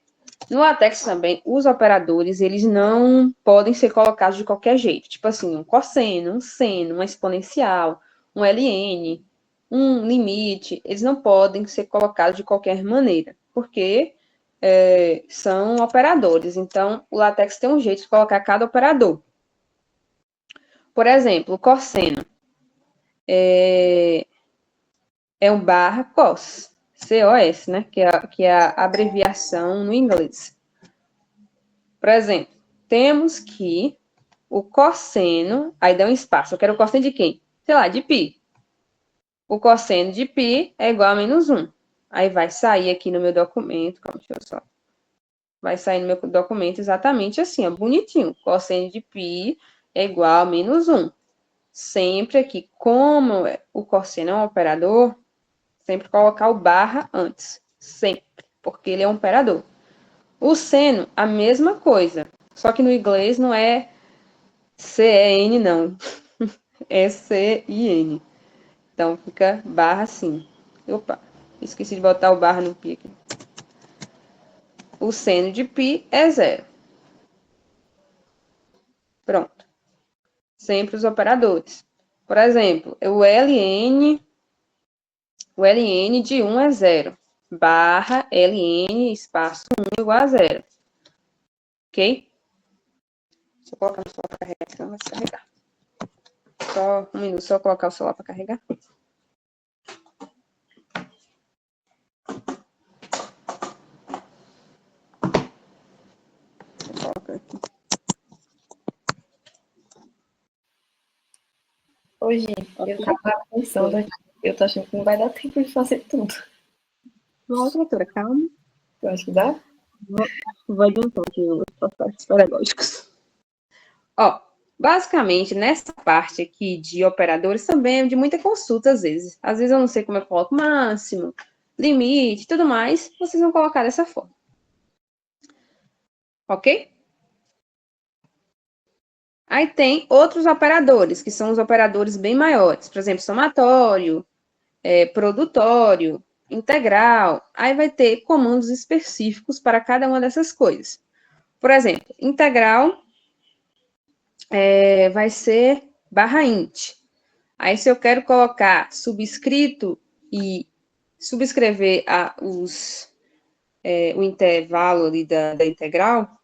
[SPEAKER 1] No LaTeX também, os operadores, eles não podem ser colocados de qualquer jeito. Tipo assim, um cosseno, um seno, uma exponencial, um ln, um limite. Eles não podem ser colocados de qualquer maneira, porque são operadores. Então, o LaTeX tem um jeito de colocar cada operador. Por exemplo, o cosseno é um barra cos. COS, né? Que é a abreviação no inglês. Por exemplo, temos que o cosseno, aí dá um espaço. Eu quero o cosseno de quem? Sei lá, de π. O cosseno de π é igual a menos 1. Aí vai sair aqui no meu documento, calma, deixa eu só. Vai sair no meu documento exatamente assim, ó, bonitinho. Cosseno de π é igual a menos 1. Sempre aqui, como o cosseno é um operador, sempre colocar o barra antes. Sempre, porque ele é um operador. O seno, a mesma coisa. Só que no inglês não é C-E-N, não. É C-I-N. Então, fica barra assim. Opa, esqueci de botar o barra no pi aqui. O seno de π é 0. Pronto. Sempre os operadores. Por exemplo, o ln de 1 é 0. Barra ln espaço 1 igual a 0. Ok? Deixa eu colocar no celular para carregar, senão vai descarregar. Só um minuto, só colocar o celular para carregar.
[SPEAKER 2] Hoje eu tava pensando aqui, eu tô achando que não vai dar tempo de fazer tudo.
[SPEAKER 1] Nossa, doutora, calma.
[SPEAKER 2] Eu acho que dá?
[SPEAKER 1] Vou adiantar aqui os processos pedagógicos. Ó, basicamente, nessa parte aqui de operadores também é de muita consulta, às vezes. Às vezes eu não sei como eu coloco máximo, limite, tudo mais. Vocês vão colocar dessa forma. Ok? Aí tem outros operadores, que são os operadores bem maiores. Por exemplo, somatório, produtório, integral. Aí vai ter comandos específicos para cada uma dessas coisas. Por exemplo, integral vai ser barra int. Aí, se eu quero colocar subscrito e subscrever o intervalo ali da integral,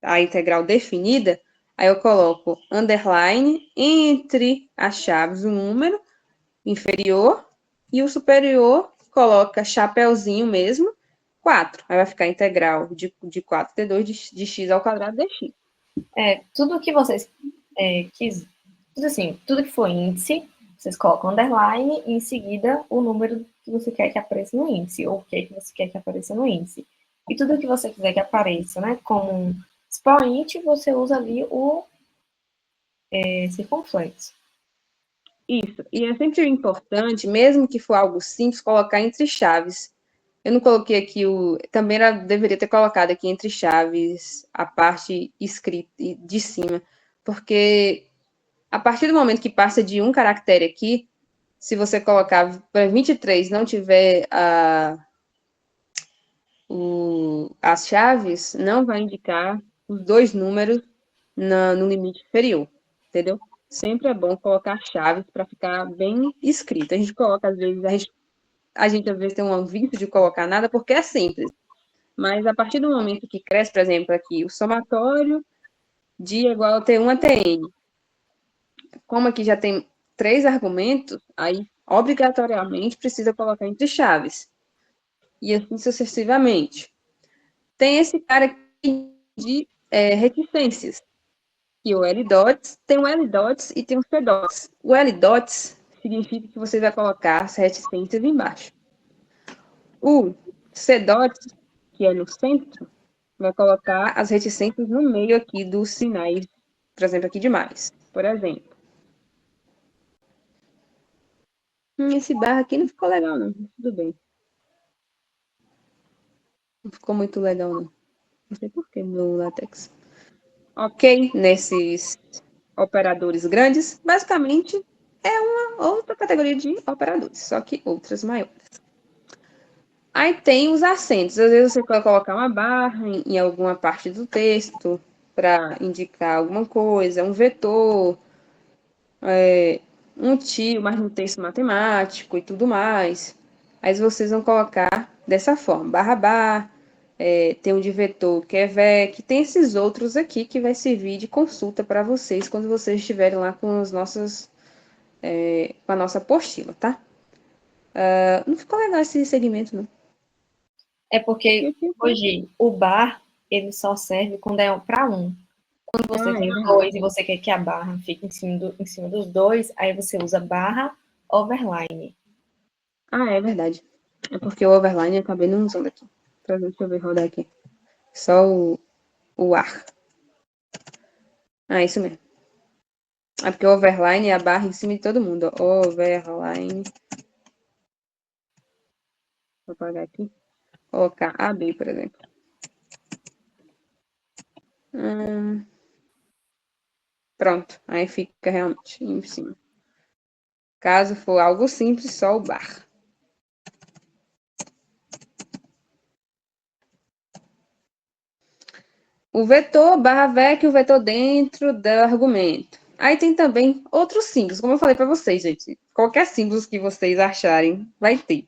[SPEAKER 1] a integral definida, aí eu coloco underline entre as chaves o número inferior e o superior coloca chapeuzinho mesmo, 4. Aí vai ficar integral de 4t2 de x ao quadrado dx.
[SPEAKER 2] Tudo que vocês tudo que for índice, vocês colocam underline e em seguida o número que você quer que apareça no índice, ou o que você quer que apareça no índice. E tudo que você quiser que apareça, né, como um expoente, você usa ali o circunflexo.
[SPEAKER 1] Isso. E é sempre importante, mesmo que for algo simples, colocar entre chaves. Eu não coloquei aqui também deveria ter colocado aqui entre chaves a parte escrita de cima, porque a partir do momento que passa de um caractere aqui, se você colocar para 23 não tiver as chaves, não vai indicar os dois números no limite inferior, entendeu? Sempre é bom colocar chaves para ficar bem escrito. A gente coloca, às vezes, a gente às vezes tem um vício de colocar nada porque é simples. Mas a partir do momento que cresce, por exemplo, aqui, o somatório de igual a T1 a Tn. Como aqui já tem 3 argumentos, aí obrigatoriamente precisa colocar entre chaves. E assim sucessivamente. Tem esse cara aqui de reticências. E o L-dots, tem o L-dots e tem o C-dots. O L-dots significa que você vai colocar as reticências embaixo. O C-dots, que é no centro, vai colocar as reticências no meio aqui dos sinais, por exemplo, aqui de mais. Por exemplo. Esse barra aqui não ficou legal, não. Tudo bem. Não ficou muito legal, não. Não sei porquê no LaTeX. Ok, nesses operadores grandes, basicamente é uma outra categoria de operadores, só que outras maiores. Aí tem os acentos. Às vezes você pode colocar uma barra em alguma parte do texto para indicar alguma coisa, um vetor, um tio, mas no texto matemático e tudo mais. Aí vocês vão colocar dessa forma, barra barra, tem um de vetor que é VEC, tem esses outros aqui que vai servir de consulta para vocês quando vocês estiverem lá com os nossos, com a nossa apostila, tá? Não ficou legal esse segmento, não.
[SPEAKER 2] É porque hoje o bar ele só serve quando é para um. Quando você tem dois e você quer que a barra fique em cima dos dois, aí você usa barra overline.
[SPEAKER 1] É verdade. É porque o overline eu acabei não usando aqui. Deixa eu ver rodar aqui. Só o ar. Isso mesmo. É porque o overline é a barra em cima de todo mundo. Overline. Vou apagar aqui. Colocar AB, por exemplo. Pronto. Aí fica realmente em cima. Caso for algo simples, só o bar. O vetor barra VEC, o vetor dentro do argumento. Aí tem também outros símbolos, como eu falei para vocês, gente. Qualquer símbolo que vocês acharem, vai ter.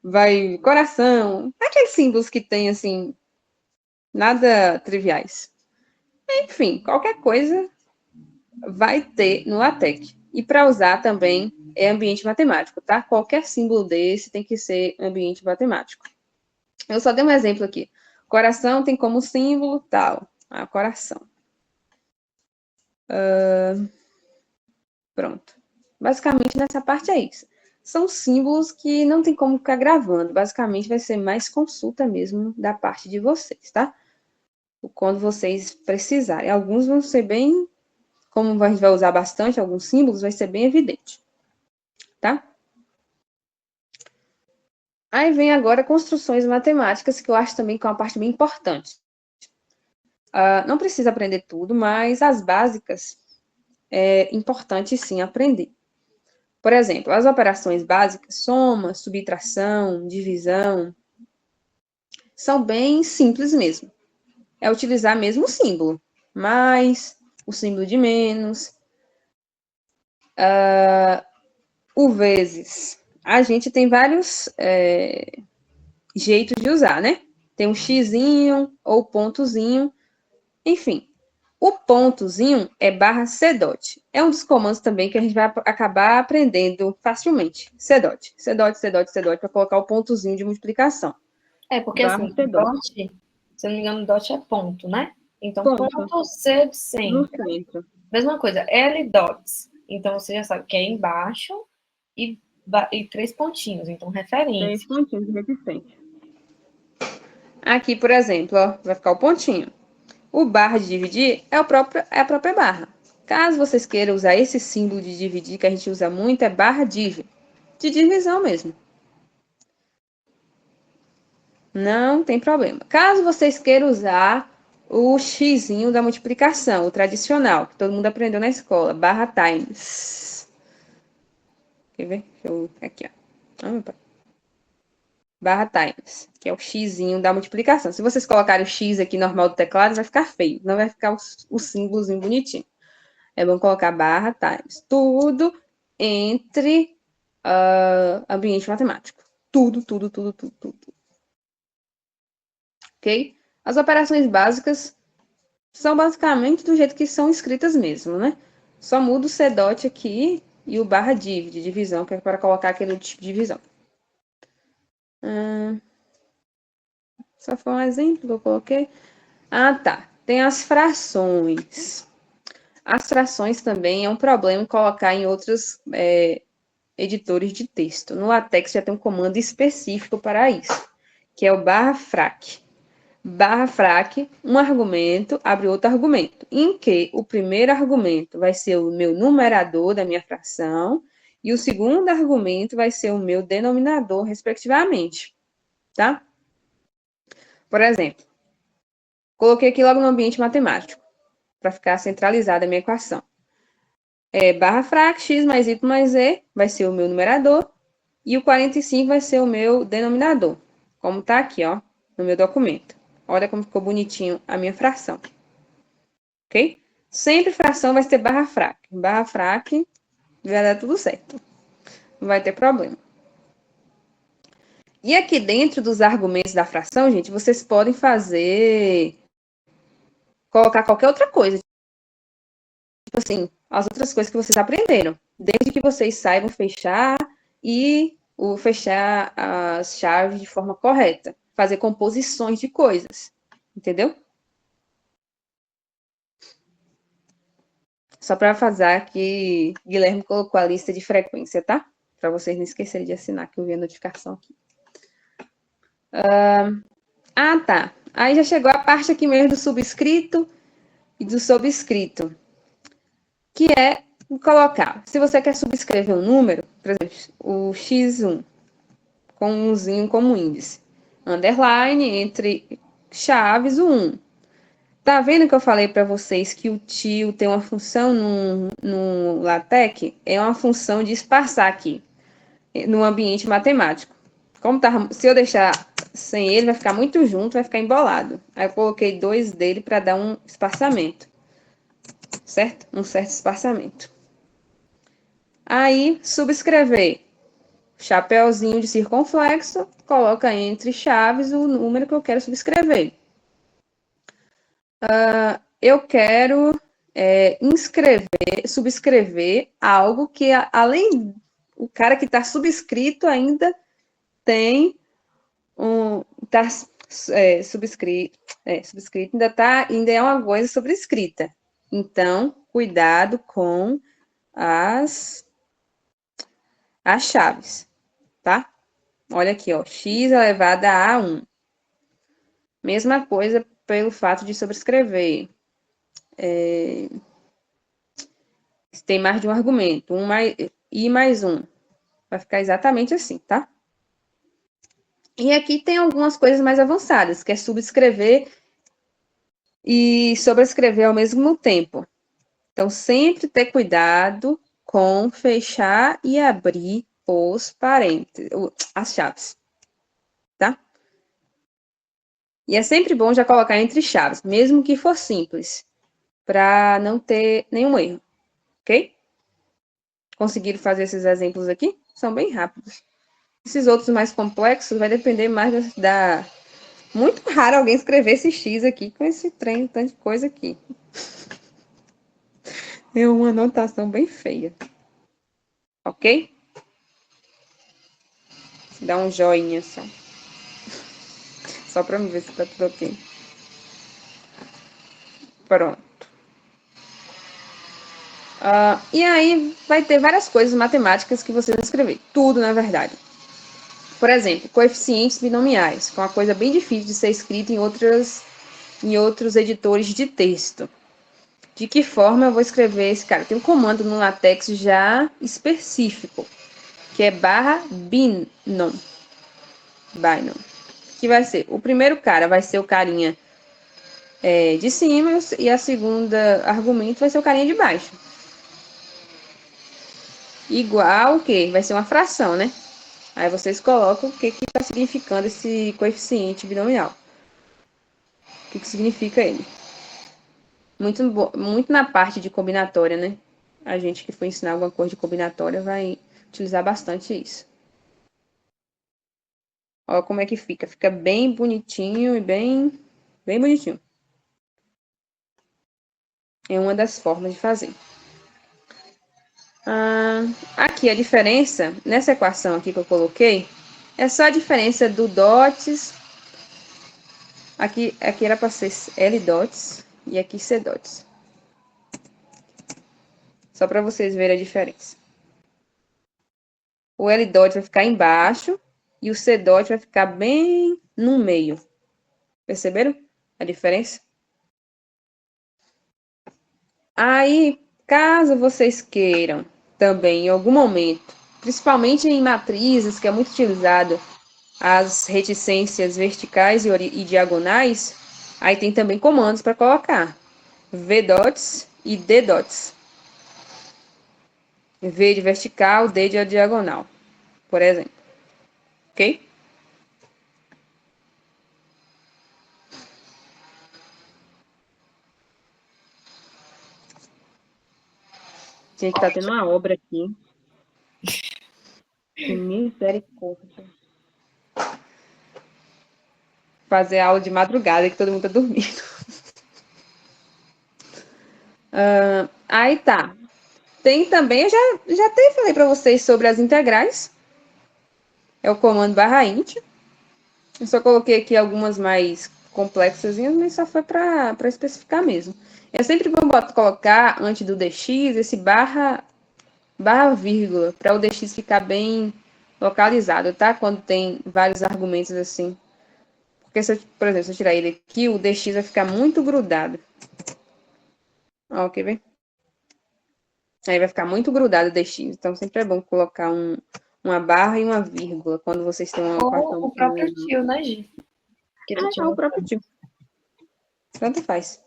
[SPEAKER 1] Vai coração, aqueles símbolos que tem, assim, nada triviais. Enfim, qualquer coisa vai ter no LaTeX. E para usar também é ambiente matemático, tá? Qualquer símbolo desse tem que ser ambiente matemático. Eu só dei um exemplo aqui. Coração tem como símbolo tal. Coração. Pronto. Basicamente, nessa parte é isso. São símbolos que não tem como ficar gravando. Basicamente, vai ser mais consulta mesmo da parte de vocês, tá? Quando vocês precisarem. Alguns vão ser bem... Como a gente vai usar bastante alguns símbolos, vai ser bem evidente. Tá? Aí vem agora construções matemáticas, que eu acho também que é uma parte bem importante. Não precisa aprender tudo, mas as básicas é importante sim aprender. Por exemplo, as operações básicas, soma, subtração, divisão, são bem simples mesmo. É utilizar mesmo o símbolo, mais, o símbolo de menos. O vezes. A gente tem vários jeitos de usar, né? Tem um xizinho ou pontozinho, enfim. O pontozinho é barra cdot. É um dos comandos também que a gente vai acabar aprendendo facilmente. Cdot, para colocar o pontozinho de multiplicação.
[SPEAKER 2] Porque
[SPEAKER 1] Barra
[SPEAKER 2] assim,
[SPEAKER 1] cdot.
[SPEAKER 2] dot, se eu não me engano, dot é ponto, né? Então,
[SPEAKER 1] Ponto.
[SPEAKER 2] ponto C de
[SPEAKER 1] No
[SPEAKER 2] centro.
[SPEAKER 1] centro.
[SPEAKER 2] Mesma coisa, L dots. Então, você já sabe que é embaixo e 3 pontinhos. Então,
[SPEAKER 1] 3
[SPEAKER 2] referência.
[SPEAKER 1] pontinhos de reticência. Aqui, por exemplo, ó, vai ficar o pontinho. O barra de dividir é a própria barra. Caso vocês queiram usar esse símbolo de dividir, que a gente usa muito, é barra div. De divisão mesmo. Não tem problema. Caso vocês queiram usar o xizinho da multiplicação, o tradicional, que todo mundo aprendeu na escola, barra times. Quer ver? Deixa eu... Aqui, ó. meu pai. Barra times, que é o xizinho da multiplicação. Se vocês colocarem o x aqui normal do teclado, vai ficar feio. Não vai ficar o símbolozinho bonitinho. É bom colocar barra times. Tudo entre ambiente matemático. Tudo. Ok? As operações básicas são basicamente do jeito que são escritas mesmo, né? Só muda o cdot aqui e o barra div, de divisão, que é para colocar aquele tipo de divisão. Só foi um exemplo que eu coloquei. Ah, tá. Tem as frações. As frações também é um problema colocar em outros editores de texto. No LaTeX já tem um comando específico para isso, que é o barra frac. Barra frac, um argumento abre outro argumento, em que o primeiro argumento vai ser o meu numerador da minha fração e o segundo argumento vai ser o meu denominador, respectivamente, tá? Por exemplo, coloquei aqui logo no ambiente matemático, para ficar centralizada a minha equação. Barra frac, x mais y mais z vai ser o meu numerador e o 45 vai ser o meu denominador, como está aqui, ó, no meu documento. Olha como ficou bonitinho a minha fração. Ok? Sempre fração vai ser barra frac. Barra frac vai dar tudo certo. Não vai ter problema. E aqui dentro dos argumentos da fração, gente, vocês podem colocar qualquer outra coisa. Tipo assim, as outras coisas que vocês aprenderam. Desde que vocês saibam fechar e fechar as chaves de forma correta. Fazer composições de coisas. Entendeu? Só para fazer que Guilherme colocou a lista de frequência, tá? Para vocês não esquecerem de assinar, que eu vi a notificação aqui. Tá. Aí já chegou a parte aqui mesmo do subscrito e do sobrescrito, que é colocar. Se você quer subscrever um número, por exemplo, o x1, com um umzinho como índice, underline, entre chaves, o 1. Tá vendo que eu falei para vocês que o tio tem uma função no LaTeX? É uma função de espaçar aqui, no ambiente matemático. Como tá, se eu deixar sem ele, vai ficar muito junto, vai ficar embolado. Aí eu coloquei 2 dele para dar um espaçamento. Certo? Um certo espaçamento. Aí, subscrever. Chapeuzinho de circunflexo, coloca entre chaves o número que eu quero subscrever. Eu quero subscrever algo que, além o cara que está subscrito ainda tem tá subscrito, ainda é uma coisa sobrescrita. Então, cuidado com as chaves, tá? Olha aqui, ó, x elevado a 1. Mesma coisa pelo fato de sobrescrever. Tem mais de um argumento, i mais 1. Vai ficar exatamente assim, tá? E aqui tem algumas coisas mais avançadas, que é subscrever e sobrescrever ao mesmo tempo. Então, sempre ter cuidado com fechar e abrir os parênteses, as chaves, tá? E é sempre bom já colocar entre chaves, mesmo que for simples, para não ter nenhum erro, ok? Conseguiram fazer esses exemplos aqui? São bem rápidos. Esses outros mais complexos vai depender mais da... Muito raro alguém escrever esse X aqui com esse trem, tanto de coisa aqui. É uma anotação bem feia. Ok? Dá um joinha só. Só para ver se tá tudo ok. Pronto. E aí vai ter várias coisas matemáticas que você vai escrever. Tudo, na verdade. Por exemplo, coeficientes binomiais, que é uma coisa bem difícil de ser escrita em outros editores de texto. De que forma eu vou escrever esse cara? Tem um comando no LaTeX já específico, que é /binom. Binom. Que vai ser, o primeiro cara vai ser o carinha de cima e a segunda argumento vai ser o carinha de baixo. Igual o quê? Vai ser uma fração, né? Aí vocês colocam o que está significando esse coeficiente binomial. O que significa ele. Muito na parte de combinatória, né? A gente que for ensinar alguma coisa de combinatória vai utilizar bastante isso. Olha como é que fica. Fica bem bonitinho e bem bonitinho. É uma das formas de fazer. Aqui a diferença, nessa equação aqui que eu coloquei, é só a diferença do dots. Aqui era para ser L dots e aqui C dots. Só para vocês verem a diferença. O L dot vai ficar embaixo e o C dot vai ficar bem no meio. Perceberam a diferença? Aí, caso vocês queiram também, em algum momento, principalmente em matrizes, que é muito utilizado as reticências verticais e diagonais, aí tem também comandos para colocar vdots e ddots. V de vertical, D de diagonal, por exemplo. Ok? Gente, tá tendo uma obra aqui. Que misericórdia. Fazer aula de madrugada que todo mundo tá dormindo. Aí tá. Tem também, eu já até falei para vocês sobre as integrais. É o comando /int. Eu só coloquei aqui algumas mais complexas, mas só foi para especificar mesmo. É sempre bom colocar antes do dx esse barra vírgula, para o dx ficar bem localizado, tá? Quando tem vários argumentos assim. Porque, por exemplo, se eu tirar ele aqui, o dx vai ficar muito grudado. Ó, quer ver? Aí vai ficar muito grudado o dx. Então, sempre é bom colocar uma barra e uma vírgula quando vocês têm uma equação.
[SPEAKER 2] Ou o próprio tio, né, Gi?
[SPEAKER 1] O próprio tio. Tanto faz.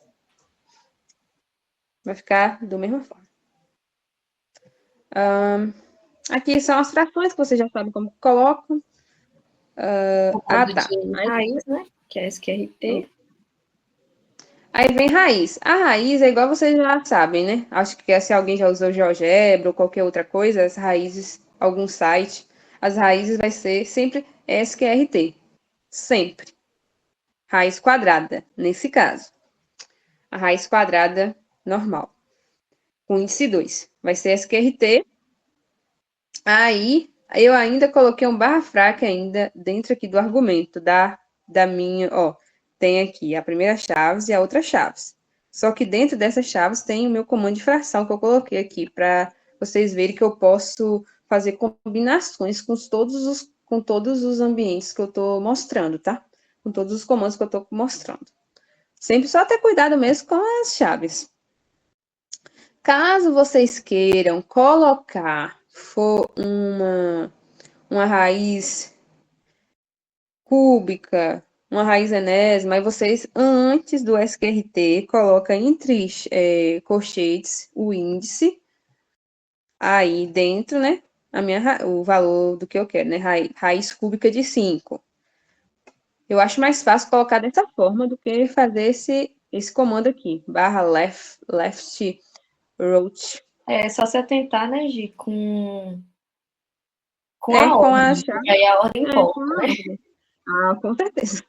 [SPEAKER 1] Vai ficar da mesma forma. Aqui são as frações que vocês já sabem como colocam.
[SPEAKER 2] Tá. De raiz, né? Que é SQRT.
[SPEAKER 1] Aí vem raiz. A raiz é igual vocês já sabem, né? Acho que se alguém já usou GeoGebra ou qualquer outra coisa, as raízes, algum site, as raízes vai ser sempre SQRT. Sempre. Raiz quadrada, nesse caso. A raiz quadrada normal. Com índice 2. Vai ser SQRT. Aí, eu ainda coloquei um barra fraca ainda dentro aqui do argumento da minha, ó. Tem aqui a primeira chaves e a outra chaves. Só que dentro dessas chaves tem o meu comando de fração que eu coloquei aqui para vocês verem que eu posso fazer combinações com todos os ambientes que eu estou mostrando, tá? Com todos os comandos que eu estou mostrando. Sempre só ter cuidado mesmo com as chaves. Caso vocês queiram colocar for uma raiz cúbica, uma raiz enésima, aí vocês, antes do SQRT, colocam entre colchetes o índice, aí dentro, né, o valor do que eu quero, né, raiz cúbica de 5. Eu acho mais fácil colocar dessa forma do que fazer esse comando aqui, /left root.
[SPEAKER 2] É só você tentar, né, Gi, com
[SPEAKER 1] Com
[SPEAKER 2] a
[SPEAKER 1] a
[SPEAKER 2] ordem.
[SPEAKER 1] chave,
[SPEAKER 2] E aí a ordem
[SPEAKER 1] com
[SPEAKER 2] importa,
[SPEAKER 1] a
[SPEAKER 2] né?
[SPEAKER 1] ordem. Ah, com certeza.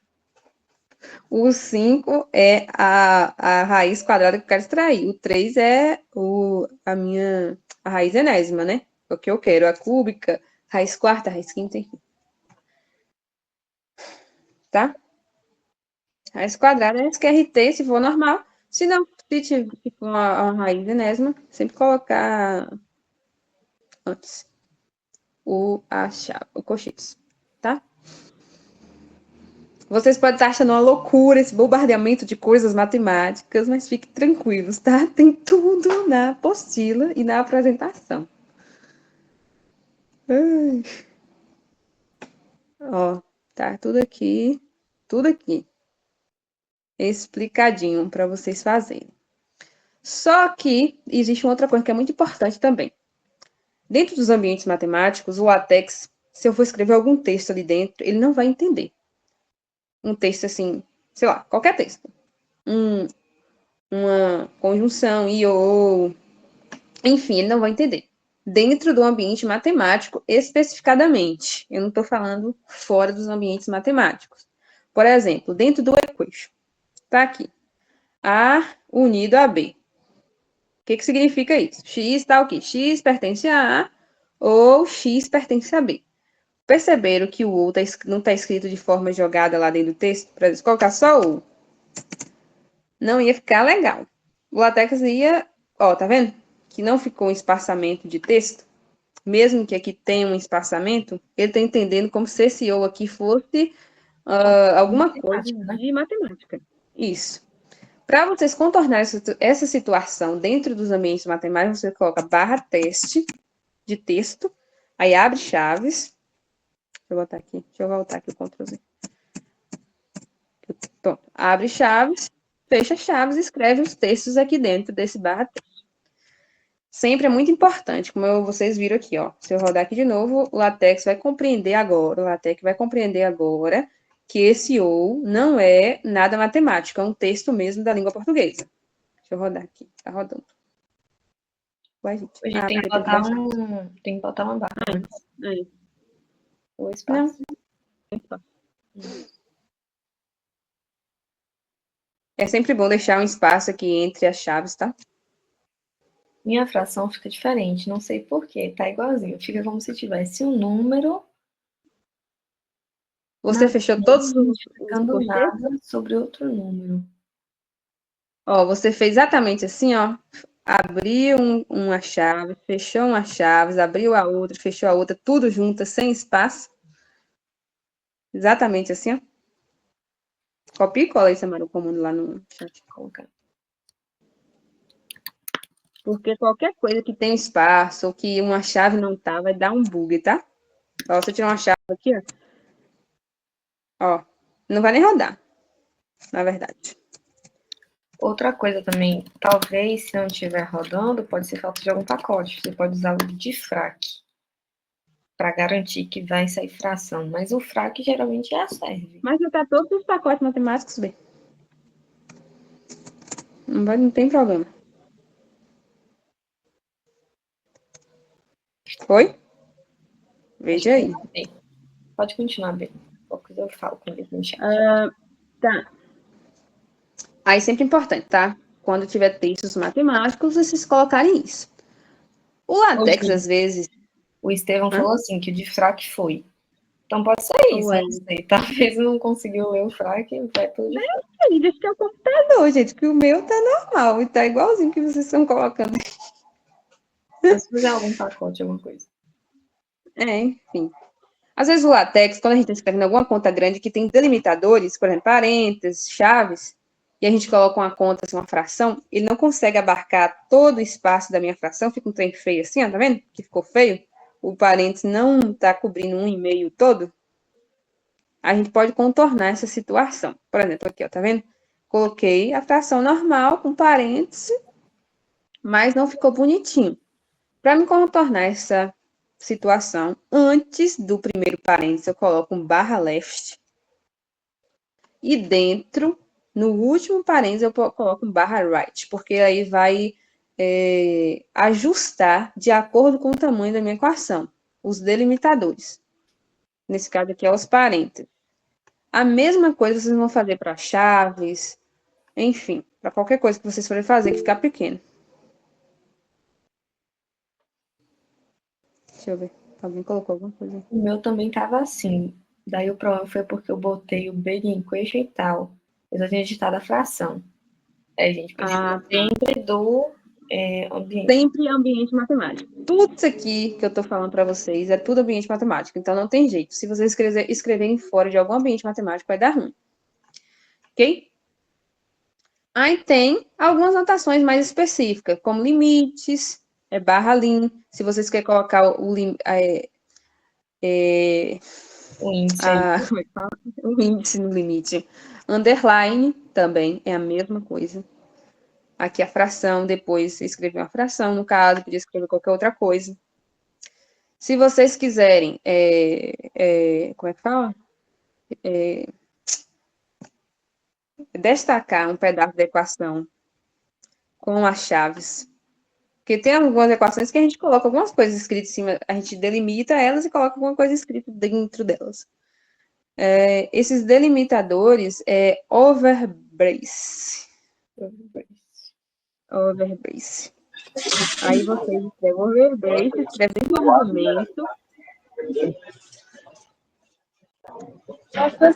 [SPEAKER 1] O 5 é a raiz quadrada que eu quero extrair. O 3 é a raiz enésima, né? O que eu quero, a cúbica, raiz quarta, raiz quinta, enfim. Tá? Raiz quadrada é QRT, se for normal. Se não, se for uma raiz enésima, sempre colocar antes o cocheiros, tá? Vocês podem estar achando uma loucura esse bombardeamento de coisas matemáticas, mas fiquem tranquilos, tá? Tem tudo na apostila e na apresentação. Ai. Ó, tá tudo aqui, explicadinho para vocês fazerem. Só que existe uma outra coisa que é muito importante também. Dentro dos ambientes matemáticos, o LaTeX, se eu for escrever algum texto ali dentro, ele não vai entender. Um texto assim, sei lá, qualquer texto. Uma conjunção, ou, enfim, ele não vai entender. Dentro do ambiente matemático, especificadamente. Eu não estou falando fora dos ambientes matemáticos. Por exemplo, dentro do equation. Tá aqui. A unido a B. O que significa isso? X tá o quê? X pertence a A ou X pertence a B. Perceberam que o ou não está escrito de forma jogada lá dentro do texto? Para colocar só o. Não ia ficar legal. O LaTeX ia. Ó, tá vendo? Que não ficou um espaçamento de texto. Mesmo que aqui tenha um espaçamento, ele está entendendo como se esse ou aqui fosse alguma coisa
[SPEAKER 2] Né?
[SPEAKER 1] de matemática. Isso. Para vocês contornar essa situação dentro dos ambientes matemáticos, você coloca barra teste de texto, aí abre chaves. Deixa eu voltar aqui o Ctrl Z. Pronto. Abre chaves, fecha chaves e escreve os textos aqui dentro desse barra teste. Sempre é muito importante, como vocês viram aqui, ó. Se eu rodar aqui de novo, o LaTeX vai compreender agora, que esse ou não é nada matemático, é um texto mesmo da língua portuguesa. Deixa eu rodar aqui, tá rodando. Ué, gente.
[SPEAKER 2] Hoje tem que botar uma barra antes. Ou espaço.
[SPEAKER 1] Não. É sempre bom deixar um espaço aqui entre as chaves, tá?
[SPEAKER 2] Minha fração fica diferente, não sei porquê, tá igualzinho. Fica como se tivesse um número.
[SPEAKER 1] Você fechou todos os
[SPEAKER 2] nada sobre outro número.
[SPEAKER 1] Ó, você fez exatamente assim, ó. Abriu uma chave, fechou uma chave, abriu a outra, fechou a outra, tudo junto, sem espaço. Exatamente assim, ó. Copia e cola esse amarelo comando lá no chat. Porque qualquer coisa que tem espaço ou que uma chave não tá, vai dar um bug, tá? Ó, você tirar uma chave aqui, ó. Ó, não vai nem rodar, na verdade.
[SPEAKER 2] Outra coisa também, talvez se não estiver rodando, pode ser falta de algum pacote. Você pode usar o difrac para garantir que vai sair fração. Mas o frac geralmente já serve.
[SPEAKER 1] Mas já tá todos os pacotes matemáticos bem. Não tem problema. Oi? Veja aí.
[SPEAKER 2] Pode continuar, bem. Qualquer coisa eu falo com ele no chat.
[SPEAKER 1] Tá. Aí sempre importante, tá? Quando tiver textos matemáticos, vocês colocarem isso. O LaTeX, às vezes...
[SPEAKER 2] O Estevão falou assim, que o difrac foi. Então pode ser isso, não sei. Talvez não conseguiu ler o frac, vai pelo difrac.
[SPEAKER 1] Deixa que é o computador, gente, que o meu tá normal e tá igualzinho que vocês estão colocando.
[SPEAKER 2] Mas se fizer algum pacote, alguma coisa.
[SPEAKER 1] Enfim. Às vezes o LaTeX, quando a gente está escrevendo alguma conta grande que tem delimitadores, por exemplo, parênteses, chaves, e a gente coloca uma conta, assim, uma fração, ele não consegue abarcar todo o espaço da minha fração, fica um trem feio assim, ó, tá vendo? Que ficou feio. O parênteses não tá cobrindo 1,5 todo. A gente pode contornar essa situação. Por exemplo, aqui, ó, tá vendo? Coloquei a fração normal com parêntese, mas não ficou bonitinho. Para me contornar essa situação, antes do primeiro parênteses, eu coloco um barra left. E dentro, no último parênteses, eu coloco um barra right, porque aí vai ajustar de acordo com o tamanho da minha equação, os delimitadores. Nesse caso aqui é os parênteses. A mesma coisa vocês vão fazer para chaves, enfim, para qualquer coisa que vocês forem fazer que ficar pequeno. Deixa eu ver. Alguém colocou alguma coisa?
[SPEAKER 2] O meu também estava assim. Daí o problema foi porque eu botei o Begin Question e tal. Eu só tinha digitado a fração. Aí a gente precisa sempre do ambiente.
[SPEAKER 1] Sempre ambiente matemático. Tudo isso aqui que eu tô falando para vocês é tudo ambiente matemático. Então não tem jeito. Se vocês escreverem fora de algum ambiente matemático, vai dar ruim. Ok? Aí tem algumas notações mais específicas, como limites, barra lim. Se vocês querem colocar o
[SPEAKER 2] índice.
[SPEAKER 1] como é que fala? O índice no limite. Underline também é a mesma coisa. Aqui a fração, depois escrever uma fração, no caso, podia escrever qualquer outra coisa. Se vocês quiserem, como é que fala? Destacar um pedaço da equação com as chaves. Porque tem algumas equações que a gente coloca algumas coisas escritas em cima, a gente delimita elas e coloca alguma coisa escrita dentro delas. Esses delimitadores é overbrace. Overbrace. Aí vocês escrevem overbrace, escrevem um argumento.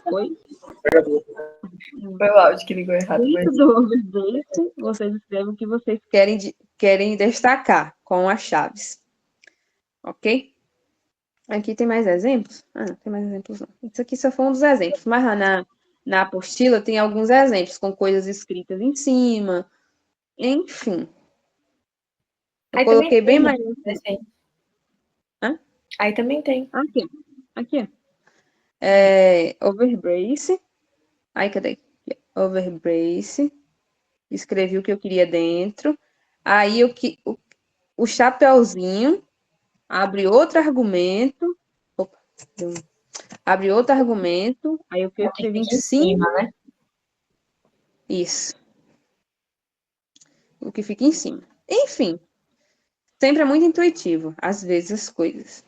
[SPEAKER 1] Foi?
[SPEAKER 2] Foi o áudio que ligou errado.
[SPEAKER 1] Dentro do overbrace, vocês escrevem o que vocês querem destacar com as chaves. Ok? Aqui tem mais exemplos? Não tem mais exemplos não. Isso aqui só foi um dos exemplos. Mas lá na apostila tem alguns exemplos com coisas escritas em cima. Enfim. Eu coloquei bem mais.
[SPEAKER 2] Aí também tem.
[SPEAKER 1] Aqui. Overbrace. Aí, cadê? Overbrace. Escrevi o que eu queria dentro. Aí o chapeuzinho abre outro argumento. Opa, abre outro argumento. Aí o que eu escrevi em cima,
[SPEAKER 2] né?
[SPEAKER 1] Isso. O que fica em cima. Enfim. Sempre é muito intuitivo, às vezes, as coisas.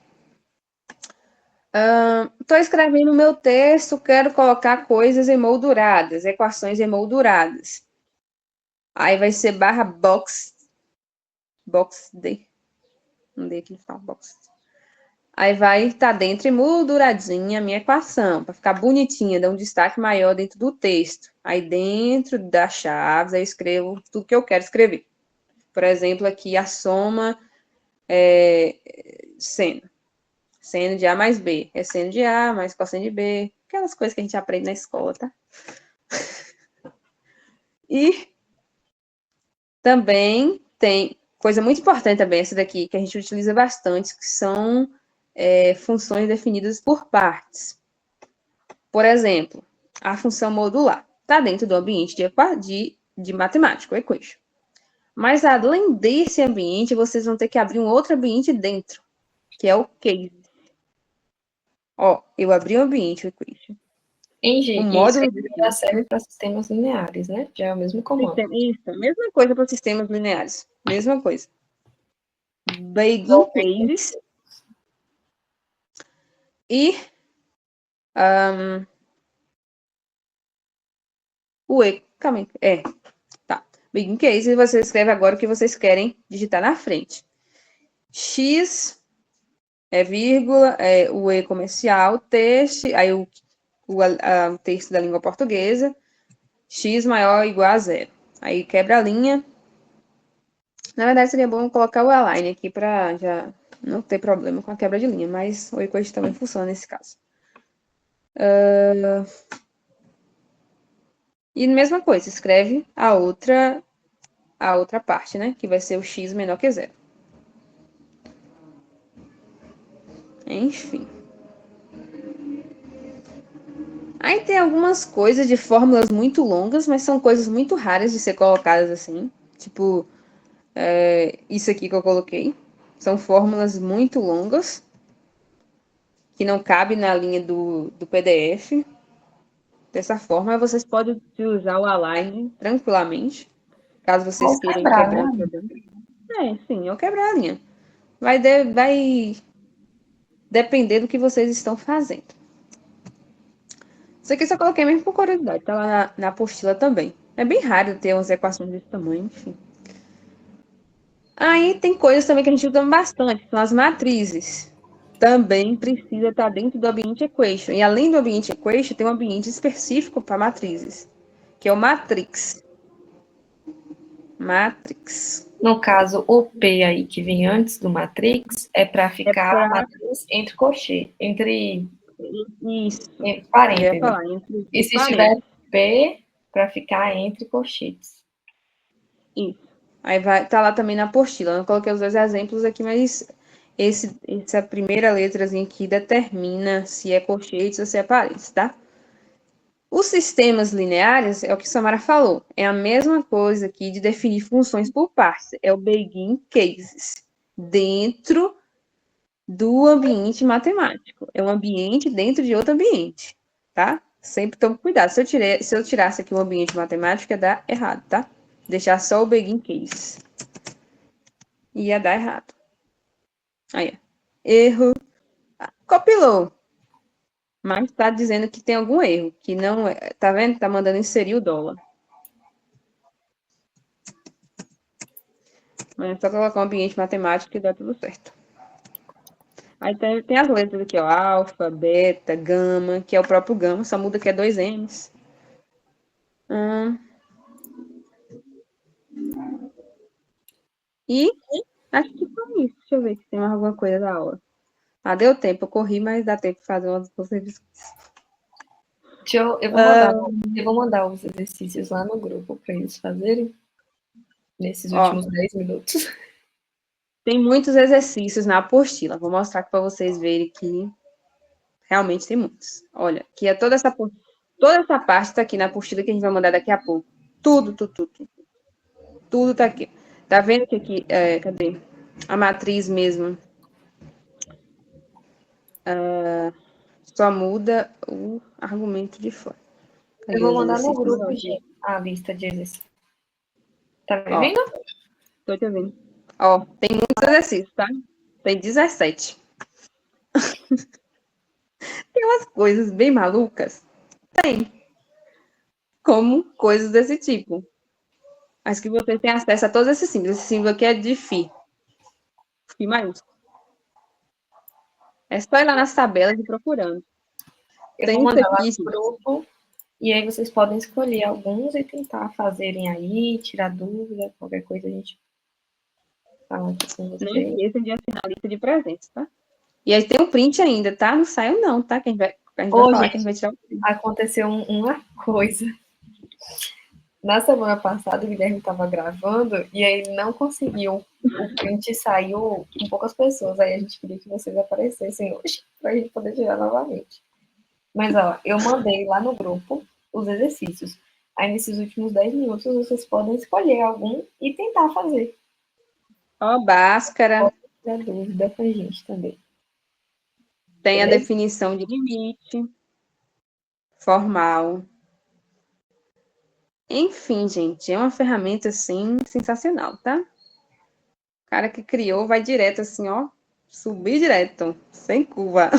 [SPEAKER 1] Estou escrevendo meu texto, quero colocar coisas emolduradas, equações emolduradas. Aí vai ser barra box D. Não dei aqui, tá, box. Aí vai estar dentro emolduradinha a minha equação, para ficar bonitinha, dar um destaque maior dentro do texto. Aí dentro das chaves eu escrevo tudo que eu quero escrever. Por exemplo, aqui a soma seno. Seno de A mais B. É seno de A mais cosseno de B. Aquelas coisas que a gente aprende na escola, tá? E também tem coisa muito importante também, essa daqui, que a gente utiliza bastante, que são funções definidas por partes. Por exemplo, a função modular está dentro do ambiente de matemática, o equation. Mas além desse ambiente, vocês vão ter que abrir um outro ambiente dentro, que é o case. Ó, eu abri o ambiente, o equation.
[SPEAKER 2] O módulo já serve para sistemas lineares, né? Já é o mesmo comando.
[SPEAKER 1] Isso, a mesma coisa para sistemas lineares. Mesma coisa. Begin cases. E tá. Begin case, e você escreve agora o que vocês querem digitar na frente. X vírgula, o E comercial, texto, aí o texto da língua portuguesa, X maior ou igual a 0. Aí quebra a linha. Na verdade, seria bom colocar o align aqui para já não ter problema com a quebra de linha, mas o equation também funciona nesse caso. E mesma coisa, escreve a outra parte, né? Que vai ser o x menor que 0. Enfim. Aí tem algumas coisas de fórmulas muito longas, mas são coisas muito raras de ser colocadas assim. Tipo, isso aqui que eu coloquei. São fórmulas muito longas, que não cabem na linha do PDF. Dessa forma, vocês podem utilizar o align tranquilamente, caso vocês queiram quebrar. Sim, ou quebrar a linha. Vai depender do que vocês estão fazendo. Isso aqui eu só coloquei mesmo por curiosidade, tá lá na apostila também. É bem raro ter umas equações desse tamanho, enfim. Aí tem coisas também que a gente usa bastante, são as matrizes. Também precisa estar dentro do ambiente equation. E além do ambiente equation, tem um ambiente específico para matrizes, que é o matrix. Matrix.
[SPEAKER 2] No caso, o P aí que vem antes do matrix é para
[SPEAKER 1] É
[SPEAKER 2] ficar a
[SPEAKER 1] para
[SPEAKER 2] matriz entre cochê, entre
[SPEAKER 1] isso. Eu ia
[SPEAKER 2] parênteses.
[SPEAKER 1] falar entre
[SPEAKER 2] E
[SPEAKER 1] os
[SPEAKER 2] se tiver
[SPEAKER 1] parênteses.
[SPEAKER 2] P, para ficar entre colchetes.
[SPEAKER 1] Isso. Aí tá lá também na apostila. Eu não coloquei os dois exemplos aqui, mas essa primeira letrazinha aqui determina se é colchetes ou se é parênteses, tá? Os sistemas lineares, é o que a Samara falou, é a mesma coisa aqui de definir funções por partes, é o begin cases, dentro do ambiente matemático. É um ambiente dentro de outro ambiente, tá? Sempre tome cuidado. Se eu tirasse aqui o ambiente matemático, ia dar errado, tá? Deixar só o begin case. Ia dar errado. Aí, erro. Copilou. Mas tá dizendo que tem algum erro, que não é. Tá vendo? Tá mandando inserir o dólar. Mas é só colocar um ambiente matemático que dá tudo certo. Aí tem as letras aqui, ó. Alfa, beta, gama, que é o próprio gama, só muda que é 2 M's. E acho que foi isso. Deixa eu ver se tem mais alguma coisa da aula. Ah, deu tempo, eu corri, mas dá tempo de fazer umas coisas.
[SPEAKER 2] Eu vou mandar os exercícios lá no grupo para eles fazerem nesses últimos 10 minutos.
[SPEAKER 1] Tem muitos exercícios na apostila. Vou mostrar aqui para vocês verem que realmente tem muitos. Olha, que é toda essa parte está aqui na apostila que a gente vai mandar daqui a pouco. Tudo. Tudo tá aqui. Tá vendo que aqui, cadê? A matriz mesmo. Só muda o argumento de fora.
[SPEAKER 2] Eu
[SPEAKER 1] Cadê
[SPEAKER 2] vou
[SPEAKER 1] os
[SPEAKER 2] mandar no
[SPEAKER 1] exercícios?
[SPEAKER 2] grupo, gente, a lista de exercícios. Tá me
[SPEAKER 1] Ó,
[SPEAKER 2] vendo?
[SPEAKER 1] tô te ouvindo. Ó, tem muitos exercícios, tá? Tem 17. Tem umas coisas bem malucas. Tem. Como coisas desse tipo. Mas que você tem acesso a todos esses símbolos. Esse símbolo aqui é de Φ. Φ maiúsculo. É só ir lá nas tabelas e procurando.
[SPEAKER 2] Eu vou
[SPEAKER 1] Tem isso
[SPEAKER 2] mandar lá
[SPEAKER 1] aqui,
[SPEAKER 2] no
[SPEAKER 1] gente.
[SPEAKER 2] grupo. E aí vocês podem escolher alguns e tentar fazerem aí, tirar dúvida, qualquer coisa a gente fala aqui com
[SPEAKER 1] Não
[SPEAKER 2] vocês.
[SPEAKER 1] esqueça de assinar a lista de presentes, tá? E aí tem um print ainda, tá? Não saiu não, tá? Que a gente vai
[SPEAKER 2] Ô,
[SPEAKER 1] falar que a gente
[SPEAKER 2] gente,
[SPEAKER 1] vai tirar o print.
[SPEAKER 2] aconteceu uma coisa. Na semana passada, o Guilherme estava gravando e aí ele não conseguiu. O print saiu com poucas pessoas. Aí a gente queria que vocês aparecessem hoje para a gente poder tirar novamente. Mas, ó, eu mandei lá no grupo os exercícios. Aí, nesses últimos 10 minutos, vocês podem escolher algum e tentar fazer.
[SPEAKER 1] Ó, Bhaskara.
[SPEAKER 2] Pode tirar dúvida com a gente também.
[SPEAKER 1] Tem a
[SPEAKER 2] Beleza?
[SPEAKER 1] definição de limite. Formal. Enfim, gente, é uma ferramenta, assim, sensacional, tá? O cara que criou vai direto, assim, ó. Subir direto, sem curva.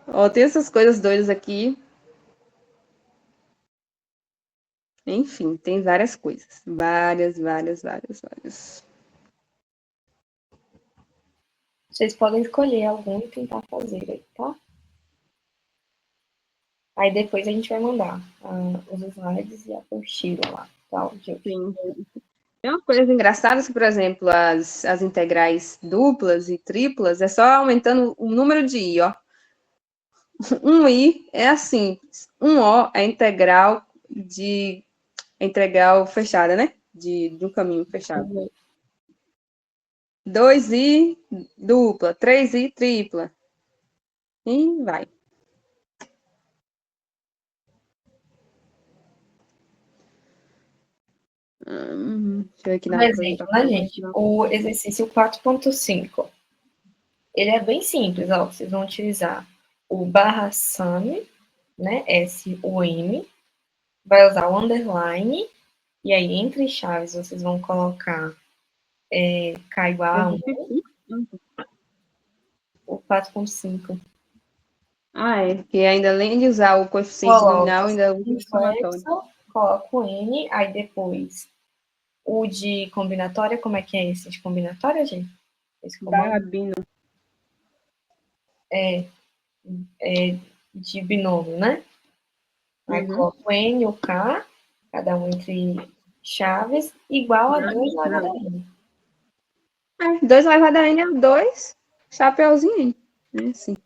[SPEAKER 1] Ó, tem essas coisas doidas aqui. Enfim, tem várias coisas. Várias.
[SPEAKER 2] Vocês podem escolher algum e tentar fazer aí, tá? Aí depois a gente vai mandar os slides e a apostila lá, tá?
[SPEAKER 1] Sim. Tem umas coisas engraçadas que, por exemplo, as integrais duplas e triplas é só aumentando o número de i, ó. Um i é assim, um o é integral fechada, né? De um caminho fechado. 2i dupla, 3i tripla. E vai. Deixa eu ver aqui
[SPEAKER 2] Por
[SPEAKER 1] na coisa
[SPEAKER 2] exemplo,
[SPEAKER 1] para
[SPEAKER 2] né,
[SPEAKER 1] fazer.
[SPEAKER 2] gente? O exercício 4.5. Ele é bem simples, ó. Vocês vão utilizar o barra sum, né? SUM. Vai usar o underline E aí, entre chaves, vocês vão colocar K igual a 1, o 4,5.
[SPEAKER 1] Ah, é. Que ainda além de usar o coeficiente
[SPEAKER 2] Coloca
[SPEAKER 1] nominal, ainda usa o somatório.
[SPEAKER 2] complexo, coloca o N, aí depois o de combinatória, como é que é esse de combinatória, gente? Esse comando
[SPEAKER 1] Barra
[SPEAKER 2] é de binômio, né? Aí
[SPEAKER 1] Uhum.
[SPEAKER 2] coloca o N, o K, cada um entre chaves, igual a 2 elevado a N.
[SPEAKER 1] 2 elevado a N é 2 chapeuzinho. É assim.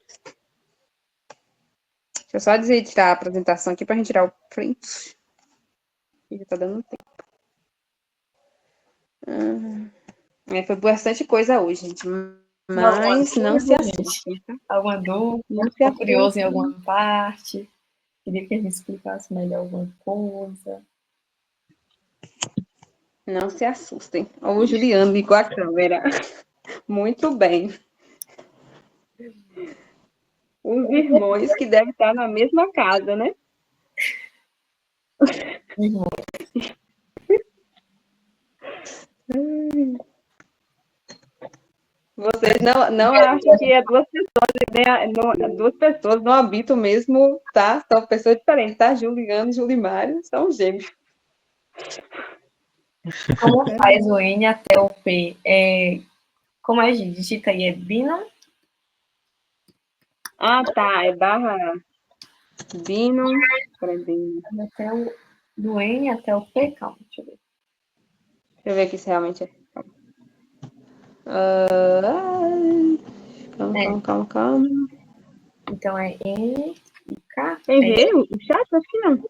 [SPEAKER 1] Deixa eu só tirar a apresentação aqui pra gente tirar o print. Já tá dando tempo. Foi bastante coisa hoje, gente. Mas não se assustem, tá?
[SPEAKER 2] Alguma dúvida?
[SPEAKER 1] Não se
[SPEAKER 2] Ficou curioso em
[SPEAKER 1] assustem.
[SPEAKER 2] alguma parte? Queria que a gente explicasse melhor alguma coisa.
[SPEAKER 1] Não se assustem. Olha o Juliano igual a câmera. Muito bem. Os irmãos que devem estar na mesma casa, né? Vocês não acham que é duas pessoas, né? Duas pessoas não habitam mesmo, tá? São pessoas diferentes, tá? Juliano e Julimário são gêmeos.
[SPEAKER 2] Como faz o N até o P? Como a gente digita aí? É binom?
[SPEAKER 1] Ah, tá. É barra Bino.
[SPEAKER 2] Até do N até o P, calma, deixa eu ver.
[SPEAKER 1] Deixa eu ver aqui se realmente é. Calma.
[SPEAKER 2] Então é N e K.
[SPEAKER 1] Errei o chat? Acho que não.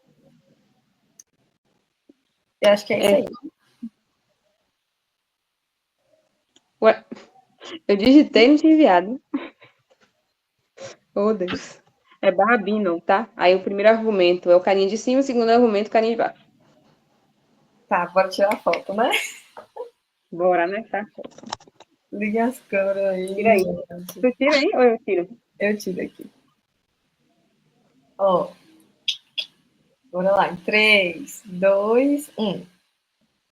[SPEAKER 2] Eu acho que é isso aí.
[SPEAKER 1] Ué, eu digitei e não tinha enviado. Oh, Deus. É barra Bino, tá? Aí o primeiro argumento é o carinha de cima, o segundo argumento é o carinha de baixo.
[SPEAKER 2] Tá, bora tirar a foto, né?
[SPEAKER 1] Bora, né? Tá.
[SPEAKER 2] Liga as câmeras aí.
[SPEAKER 1] Tira aí. Tu tira aí ou eu tiro?
[SPEAKER 2] Eu tiro aqui. Ó. Bora lá. Em 3, 2, 1.